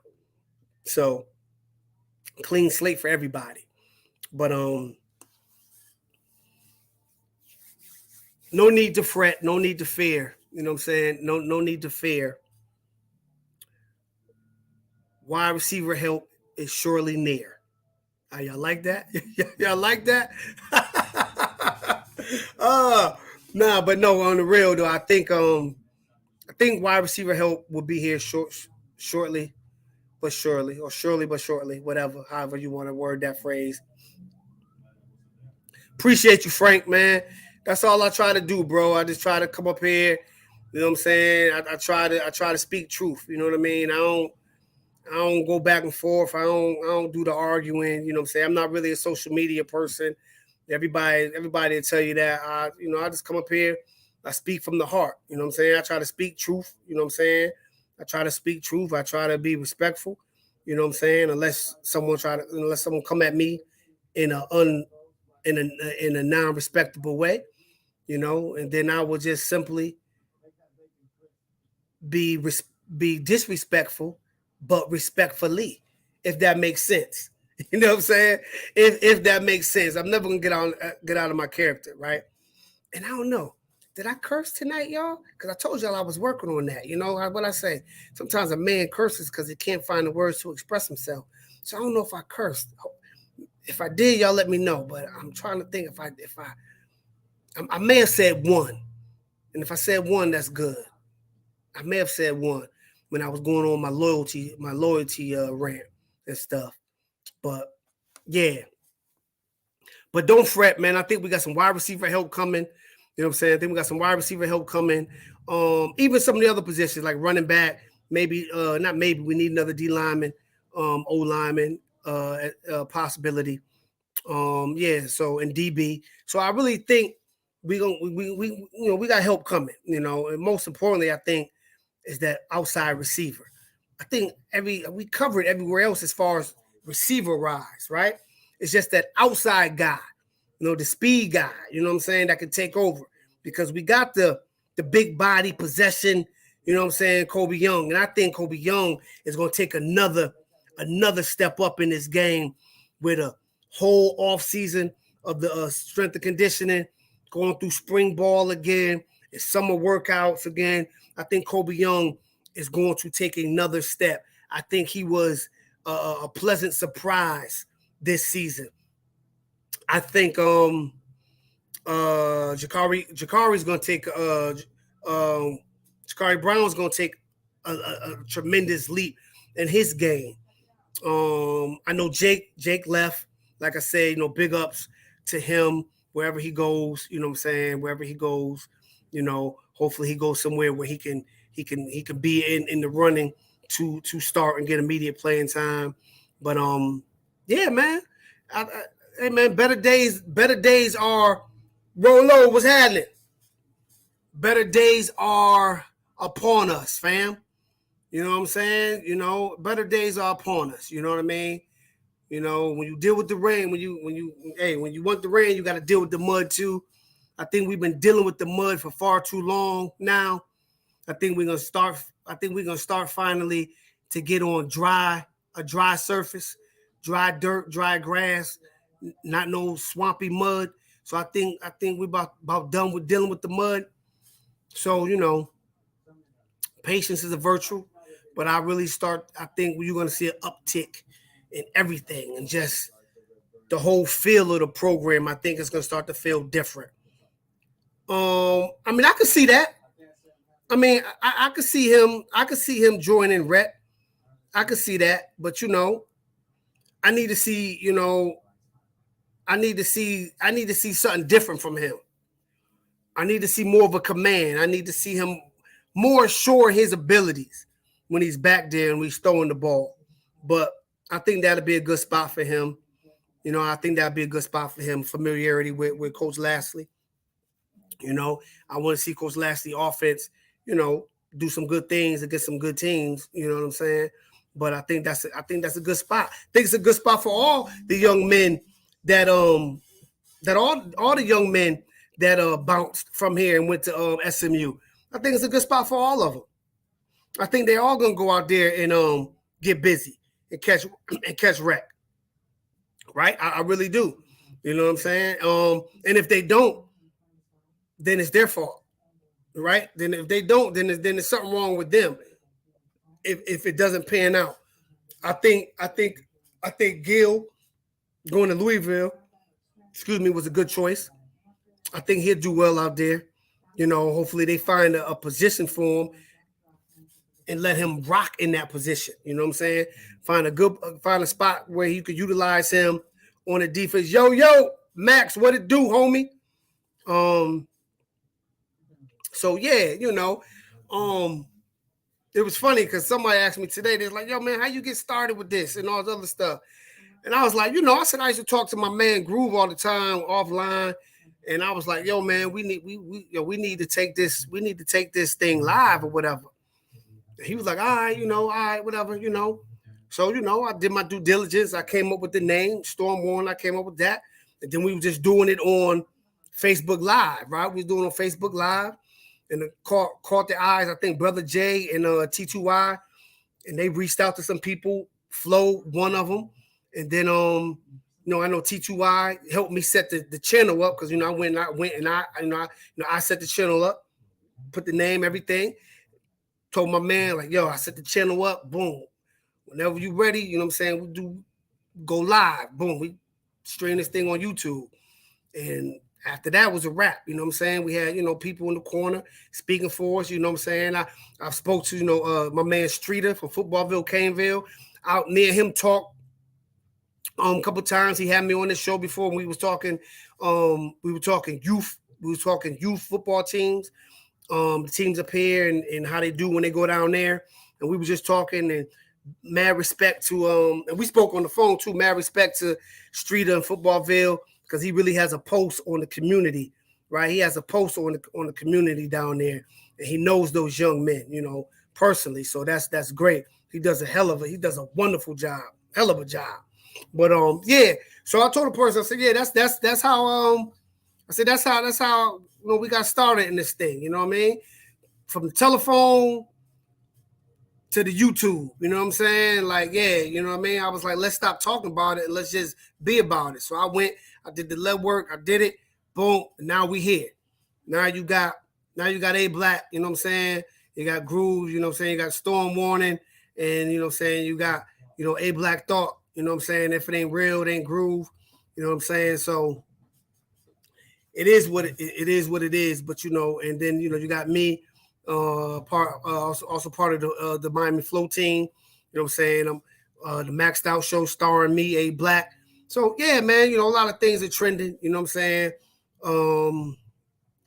Speaker 2: So clean slate for everybody. But no need to fret, no need to fear. You know what I'm saying? No need to fear. Wide receiver help is surely near. Y'all like that? Y'all like that? Nah, but no, on the real though, I think wide receiver help will be here shortly, but surely, or surely but shortly, whatever, however you want to word that phrase. Appreciate you, Frank, man. That's all I try to do, bro. I just try to come up here. You know what I'm saying? I try to speak truth. You know what I mean? I don't go back and forth. I don't do the arguing. You know what I'm saying? I'm not really a social media person. Everybody will tell you that. I just come up here. I speak from the heart. You know what I'm saying? I try to speak truth. You know what I'm saying? I try to speak truth. I try to be respectful. You know what I'm saying? Unless someone come at me in a non-respectable way, and then I will just simply be disrespectful, but respectfully, if that makes sense. You know what I'm saying? If that makes sense. I'm never gonna get out of my character, right? And I don't know. Did I curse tonight, y'all? Because I told y'all I was working on that. You know what I say? Sometimes a man curses because he can't find the words to express himself. So I don't know if I cursed. If I did, y'all let me know. But I'm trying to think if I may have said one. And if I said one, that's good. I may have said one when I was going on my loyalty rant and stuff. But yeah. But don't fret, man. I think we got some wide receiver help coming. You know what I'm saying? I think we got some wide receiver help coming. Even some of the other positions like running back, maybe not maybe we need another D lineman, O lineman, possibility. Yeah, so and DB. So I really think we got help coming, and most importantly, I think is that outside receiver. I think we covered everywhere else as far as receiver rise, right? It's just that outside guy, the speed guy, you know what I'm saying, that can take over because we got the big body possession, you know what I'm saying, Kobe Young. And I think Kobe Young is going to take another step up in this game with a whole off season of the strength and conditioning, going through spring ball again, and summer workouts again. I think Kobe Young is going to take another step. I think he was a pleasant surprise this season. I think Jakari's going to take Jakari Brown's going to take a tremendous leap in his game. I know Jake left. Like I said, big ups to him wherever he goes. You know what I'm saying? Wherever he goes, hopefully he goes somewhere where he can be in the running to start and get immediate playing time. But yeah, man. Hey man, better days are Rolo. What's happening? Better days are upon us, fam. You know what I'm saying? Better days are upon us. You know what I mean? When you deal with the rain, when you want the rain, you got to deal with the mud too. I think we've been dealing with the mud for far too long now. I think we're gonna start finally to get on a dry surface, dry dirt, dry grass, not no swampy mud. So I think we're about done with dealing with the mud. So, patience is a virtue, but I think you're gonna see an uptick in everything and just the whole feel of the program. I think it's gonna start to feel different. I could see that. I could see him joining Rhett. I could see that, but I need to see, I need to see something different from him. I need to see more of a command. I need to see him more sure his abilities when he's back there and he's throwing the ball. But I think that'll be a good spot for him. I think that'd be a good spot for him. Familiarity with Coach Lastly. I want to see Coach Lastly offense, do some good things against some good teams. You know what I'm saying? But I think that's a good spot. I think it's a good spot for all the young men that all the young men that bounced from here and went to SMU. I think it's a good spot for all of them. I think they're all gonna go out there and get busy and catch wreck. Right? I really do. You know what I'm saying? And if they don't, then it's their fault. Right? Then if they don't, then there's something wrong with them. If it doesn't pan out. I think Gil going to Louisville, was a good choice. I think he'll do well out there. Hopefully they find a position for him and let him rock in that position. You know what I'm saying? Find a spot where he could utilize him on the defense. Yo, Max, what it do, homie? So yeah, it was funny because somebody asked me today, they're like, yo, man, how you get started with this and all this other stuff? And I was like, I said I used to talk to my man Groove all the time offline. And I was like, yo, man, we need to take this thing live or whatever. And he was like, all right, whatever, So, I did my due diligence. I came up with the name, Storm Warren. I came up with that. And then we were just doing it on Facebook Live, right? We was doing it on Facebook Live. And it caught the eyes, I think, Brother Jay and T2Y. And they reached out to some people, Flo, one of them. And then, I know T2Y helped me set the channel up because, I set the channel up, put the name, everything. Told my man, like, yo, I set the channel up, boom. Whenever you ready, we go live, boom. We stream this thing on YouTube. And after that was a wrap, we had, people in the corner speaking for us, I spoke to, my man Streeter from Footballville, Caneville, out near him talk. A couple times he had me on this show before when we were talking youth. We were talking youth football teams, the teams up here and how they do when they go down there. And we were just talking and mad respect to and we spoke on the phone too, mad respect to Streeter and Footballville because he really has a pulse on the community, right? He has a pulse on the community down there. And he knows those young men, personally. So that's great. He does a wonderful job, hell of a job. But yeah. So I told the person, I said, yeah, that's how that's how we got started in this thing. You know what I mean? From the telephone to the YouTube. You know what I'm saying? Like, yeah, you know what I mean? I was like, let's stop talking about it and let's just be about it. So I did the legwork, I did it, boom, and now we here. Now you got ABLAKK, you know what I'm saying? You got Groove, you know what I'm saying? You got Storm Warning, and you know what I'm saying, you got, ABLAKK-Though. You know what I'm saying? If it ain't real, it ain't Groove. You know what I'm saying? So it is what it is. But and then you got me, also part of the Miami Flow team. You know what I'm saying? I'm the Maxed Out Show starring me, ABLAKK. So yeah, man. A lot of things are trending. You know what I'm saying? And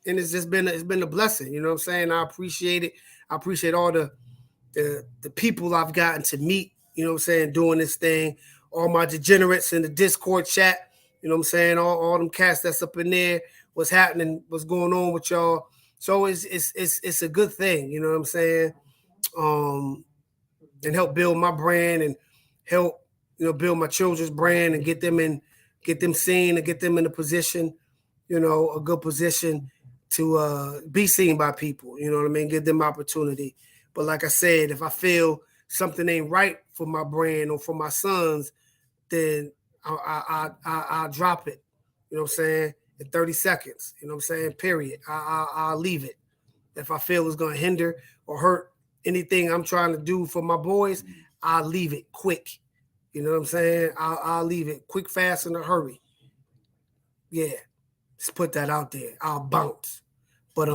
Speaker 2: it's been a blessing. You know what I'm saying? I appreciate it. I appreciate all the people I've gotten to meet. You know what I'm saying? Doing this thing. All my degenerates in the Discord chat, you know what I'm saying? All them cats that's up in there, what's happening, what's going on with y'all. So it's a good thing, you know what I'm saying? And help build my brand and help, build my children's brand and get them seen and get them in a position, a good position to be seen by people, you know what I mean? Give them opportunity. But like I said, if I feel something ain't right for my brand or for my sons, then I'll drop it, you know what I'm saying, in 30 seconds, you know what I'm saying, period. I'll leave it. If I feel it's going to hinder or hurt anything I'm trying to do for my boys, I'll leave it quick. You know what I'm saying? I'll leave it quick, fast, in a hurry. Yeah, just put that out there. I'll bounce. But,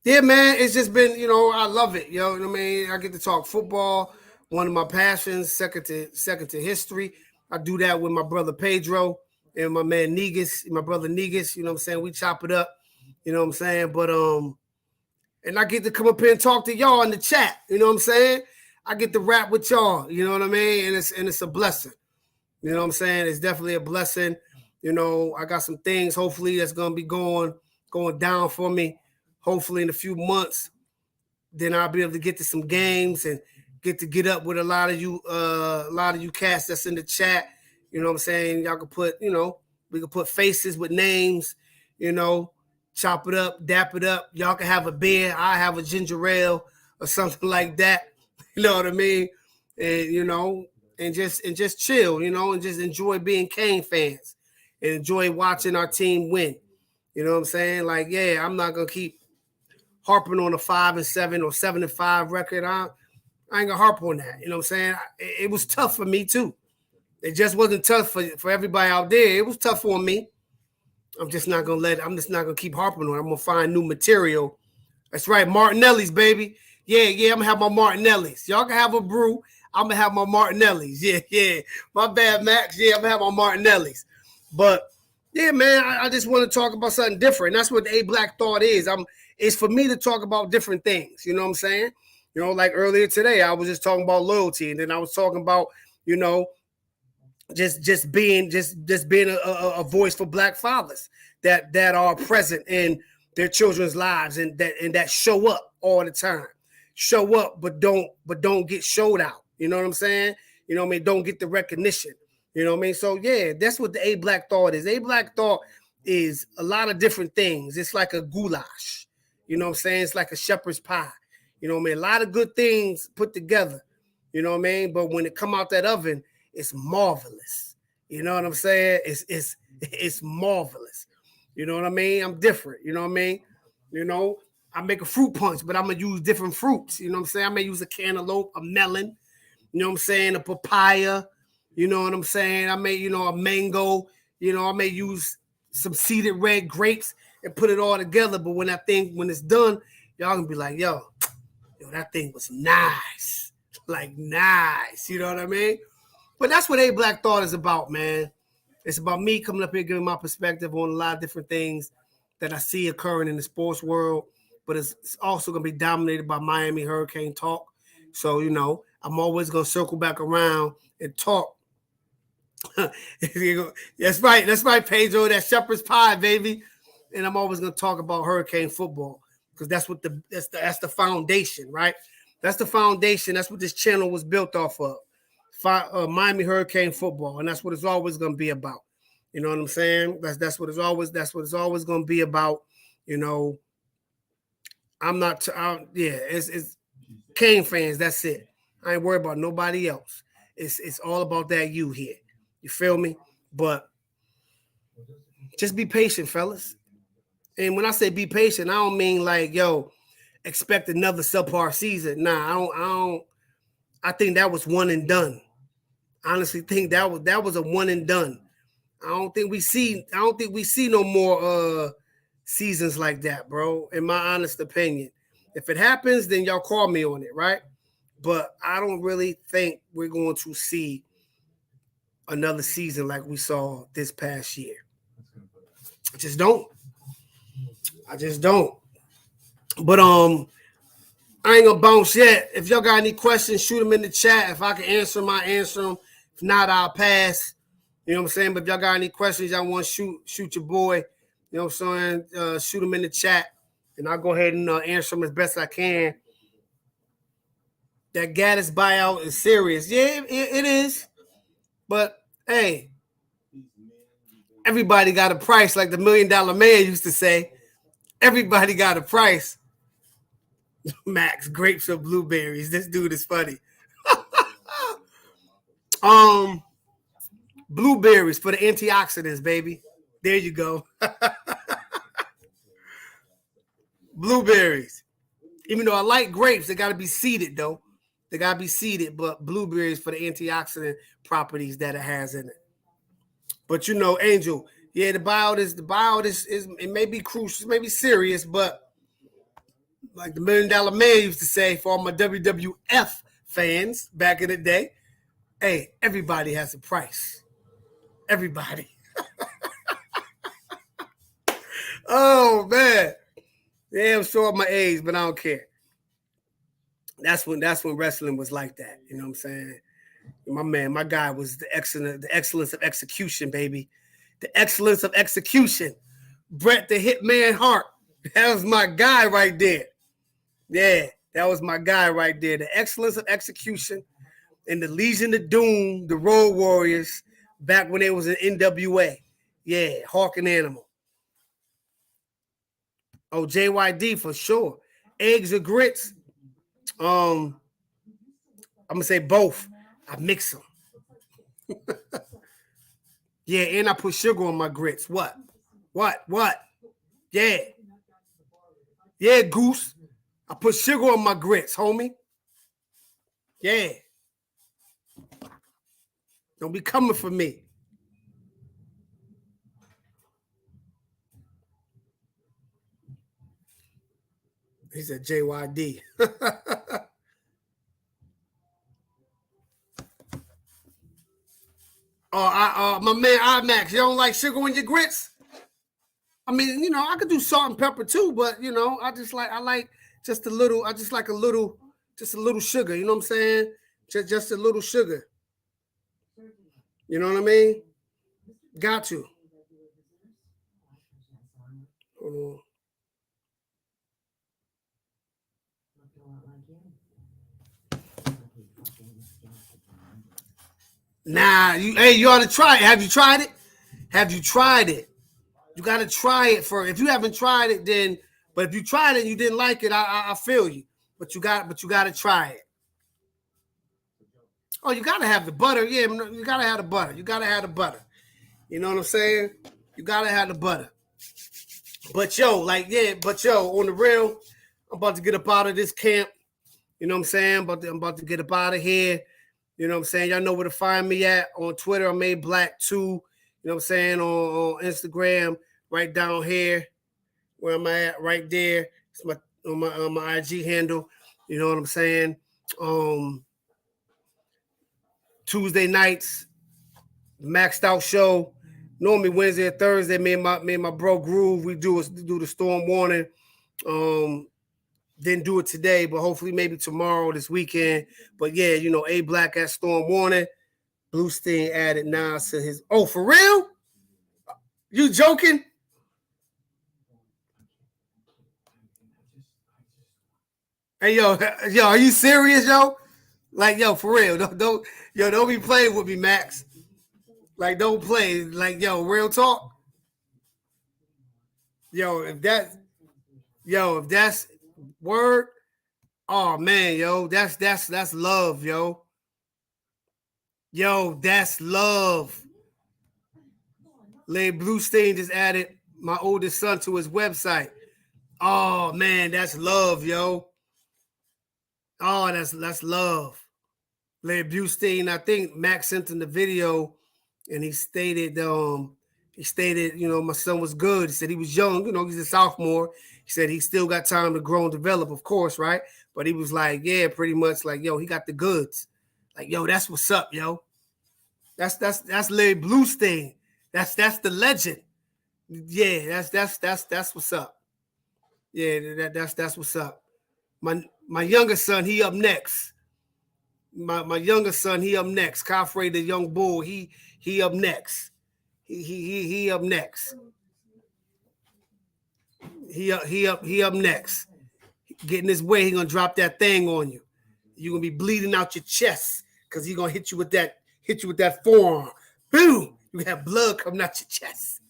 Speaker 2: yeah, man, it's just been, I love it. You know what I mean? I get to talk football one of my passions, second to history. I do that with my brother Pedro and my man Negus, my brother Negus. You know what I'm saying? We chop it up. You know what I'm saying? But and I get to come up here and talk to y'all in the chat. You know what I'm saying? I get to rap with y'all. You know what I mean? And it's a blessing. You know what I'm saying? It's definitely a blessing. You know, I got some things hopefully that's gonna be going down for me. Hopefully in a few months, then I'll be able to get to some games and get up with a lot of you cats that's in the chat. You know what I'm saying? Y'all can put, you know, we can put faces with names, you know, chop it up, dap it up. Y'all can have a beer. I have a ginger ale or something like that. You know what I mean? And you know, and just chill, you know, and just enjoy being Kane fans and enjoy watching our team win. You know what I'm saying? Like, yeah, I'm not gonna keep harping on a 5-7 or 7-5 record. I ain't gonna harp on that. You know what I'm saying? It was tough for me too. It just wasn't tough for everybody out there. It was tough for me. I'm just not gonna keep harping on it. I'm gonna find new material. That's right, Martinelli's, baby. Yeah, I'm gonna have my Martinelli's. Y'all can have a brew. I'm gonna have my Martinelli's. Yeah. My bad, Max. Yeah, I'm gonna have my Martinelli's. But yeah, man, I just want to talk about something different. That's what the ABLAKK-Though is. It's for me to talk about different things. You know what I'm saying? You know, like earlier today, I was just talking about loyalty, and then I was talking about, you know, just being a voice for Black fathers that are present in their children's lives and that show up all the time. Show up, but don't get showed out. You know what I'm saying? You know what I mean? Don't get the recognition. You know what I mean? So yeah, that's what the ABLAKK-Though is. ABLAKK-Though is a lot of different things. It's like a goulash. You know what I'm saying? It's like a shepherd's pie. You know what I mean? A lot of good things put together. You know what I mean? But when it come out that oven, it's marvelous. You know what I'm saying? It's marvelous. You know what I mean? I'm different. You know what I mean? You know, I make a fruit punch, but I'm gonna use different fruits. You know what I'm saying? I may use a cantaloupe, a melon, you know what I'm saying, a papaya, you know what I'm saying? I may, you know, a mango, you know, I may use some seeded red grapes and put it all together. But when it's done, y'all gonna be like, yo, that thing was nice. Like nice. You know what I mean? But that's what ABLAKK-Though is about, man. It's about me coming up here giving my perspective on a lot of different things that I see occurring in the sports world. But it's also going to be dominated by Miami Hurricane talk. So, you know, I'm always going to circle back around and talk. That's right, Pedro. That shepherd's pie, baby. And I'm always going to talk about Hurricane football because that's the foundation, right? That's the foundation. That's what this channel was built off of. Miami Hurricane football, and that's what it's always going to be about. You know what I'm saying? That's what it's always going to be about. You know, it's Kane fans. That's it. I ain't worried about nobody else. It's all about that you here. You feel me? But just be patient, fellas. And when I say be patient, I don't mean like, yo, expect another subpar season. Nah, I don't. I think that was one and done. I honestly think that was a one and done. I don't think we see no more seasons like that, bro. In my honest opinion. If it happens, then y'all call me on it, right? But I don't really think we're going to see another season like we saw this past year. I just don't. But I ain't gonna bounce yet. If y'all got any questions, shoot them in the chat. If I can answer them, I answer them. If not, I'll pass. You know what I'm saying? But if y'all got any questions y'all want to shoot your boy, you know what I'm saying? Shoot them in the chat, and I'll go ahead and answer them as best I can. That Gaddis buyout is serious. Yeah, it is. But, hey, everybody got a price, like the $1 Million Man used to say. Everybody got a price. Max, grapes or blueberries. This dude is funny. Blueberries for the antioxidants, baby. There you go. Blueberries. Even though I like grapes, they got to be seeded, though. They got to be seeded, but blueberries for the antioxidant properties that it has in it. But, you know, Angel, yeah, the buyout is it may be crucial, it may be serious, but like the $1 Million Man used to say, for all my WWF fans back in the day. Hey, everybody has a price. Everybody. Oh man. Yeah, I'm showing my age, but I don't care. That's when wrestling was like that. You know what I'm saying? My guy was the excellence of execution, baby. The excellence of execution. Bret the Hitman Hart. That was my guy right there. Yeah, that was my guy right there. The excellence of execution and the Legion of Doom, the Road Warriors, back when they was in NWA. Yeah, Hawk and Animal. Oh, JYD for sure. Eggs or grits. I'm gonna say both. I mix them. Yeah, and I put sugar on my grits. What? Yeah. Yeah, Goose. I put sugar on my grits, homie. Yeah. Don't be coming for me. He said JYD. My man IMAX, you don't like sugar on your grits? I mean, I could do salt and pepper too, but I like just a little. I just like just a little sugar. You know what I'm saying? Just a little sugar. You know what I mean? Got to. Hold on. Nah, you ought to try it. Have you tried it? You got to try it for. If you haven't tried it, then. But if you tried it and you didn't like it, I feel you. But you got to try it. Oh, you got to have the butter. Yeah, you got to have the butter. You know what I'm saying? You got to have the butter. But on the real, I'm about to get up out of this camp. You know what I'm saying? I'm about to get up out of here. You know what I'm saying? Y'all know where to find me at. On Twitter, I'm ABLAKK-Though. You know what I'm saying? On Instagram, right down here, where am I at? Right there. It's my IG handle. You know what I'm saying? Tuesday nights, Maxed Out show. Normally Wednesday or Thursday, me and my bro Groove, we do the Storm Warning. Didn't do it today, but hopefully maybe tomorrow, this weekend. But yeah, ABLAKK at Storm Warning. Bluestein added now to his. Oh, for real? You joking? Hey, yo, are you serious, yo? Like, yo, for real. Don't be playing with me, Max. Like, don't play. Like, yo, real talk. Yo, if that's word, oh man, yo, that's love, yo. Yo, that's love. Larry Bluestein just added my oldest son to his website. Oh man, that's love, yo. Oh, that's love. Larry Bluestein, I think Max sent him the video and he stated, my son was good. He said he was young, he's a sophomore. He said he still got time to grow and develop, of course, right? But he was like, yeah, pretty much like, yo, he got the goods. Like, yo, that's what's up, yo. That's Larry Bluestein. That's the legend. Yeah, that's what's up. Yeah, that's what's up. My younger son, he up next. My younger son, he up next. Kafre, the young bull, he up next. He up next. He up next. Getting his way, he gonna drop that thing on you. You're gonna be bleeding out your chest because he gonna hit you with that forearm. Boom! You have blood coming out your chest.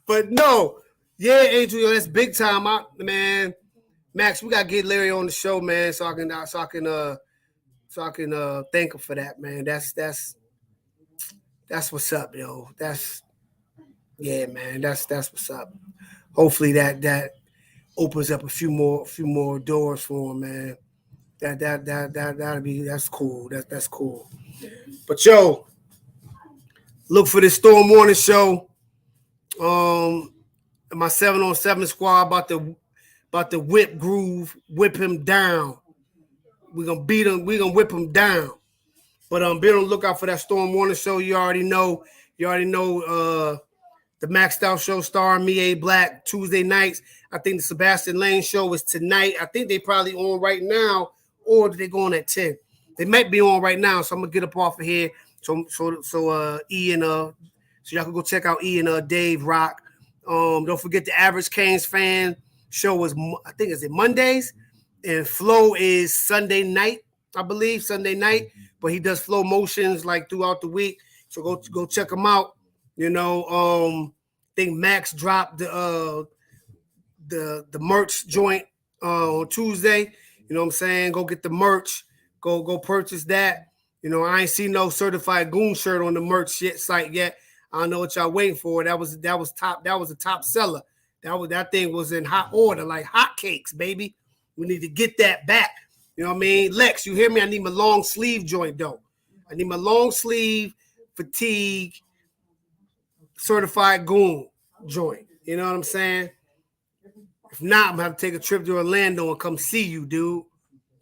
Speaker 2: But no, yeah, Angel, that's big time, man. Max, we gotta get Larry on the show, man, so I can thank him for that, man. That's what's up, yo. Yeah, man. That's what's up. Hopefully that opens up a few more doors for him, man. That's cool. That's cool. But yo, look for this Storm Warning show. My 7-on-7 squad about to whip Groove, whip him down. beat them. We're gonna whip them down. But be on the lookout for that Storm Warner show. You already know. The Maxed Out show starring me, A Black, Tuesday nights. I think the Sebastian Lane show is tonight. I think they probably on right now, or they going at 10. They might be on right now, so I'm gonna get up off of here. So E and so y'all can go check out E and Dave Rock. Don't forget the Average Canes fan show is, I think, is it Mondays, and Flow is Sunday night, I believe, Sunday night. But he does flow motions like throughout the week, so go check him out. You know, I think Max dropped the merch joint on Tuesday. You know what I'm saying? Go get the merch. Go purchase that. You know, I ain't seen no certified goon shirt on the merch site yet. I don't know what y'all waiting for. That was a top seller. That thing was in hot order, like hotcakes, baby. We need to get that back. You know what I mean? Lex, you hear me? I need my long sleeve joint though. I need my long sleeve fatigue certified goon joint. You know what I'm saying? If not, I'm gonna have to take a trip to Orlando and come see you, dude.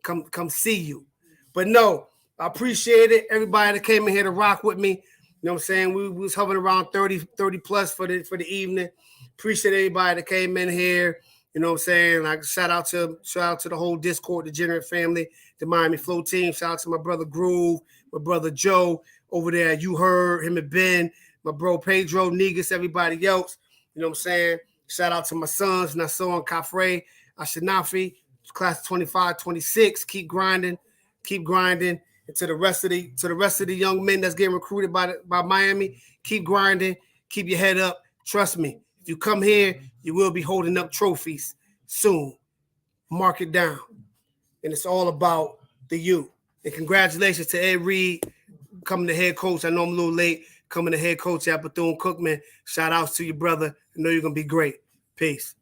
Speaker 2: Come see you. But no, I appreciate it. Everybody that came in here to rock with me. You know what I'm saying? We was hovering around 30 plus for the evening. Appreciate everybody that came in here. You know what I'm saying? Like shout out to the whole Discord, Degenerate family, the Miami Flow team. Shout out to my brother Groove, my brother Joe over there. You heard him and Ben, my bro Pedro, Negus, everybody else. You know what I'm saying? Shout out to my sons, Nassau and Kafre, Ashinafi, class 25, 26. Keep grinding. And to the rest of the young men that's getting recruited by Miami, keep grinding, keep your head up. Trust me, if you come here, you will be holding up trophies soon. Mark it down. And it's all about the you. And congratulations to Ed Reed coming to head coach. I know I'm a little late coming to head coach at Bethune-Cookman. Shout outs to your brother. I know you're going to be great. Peace.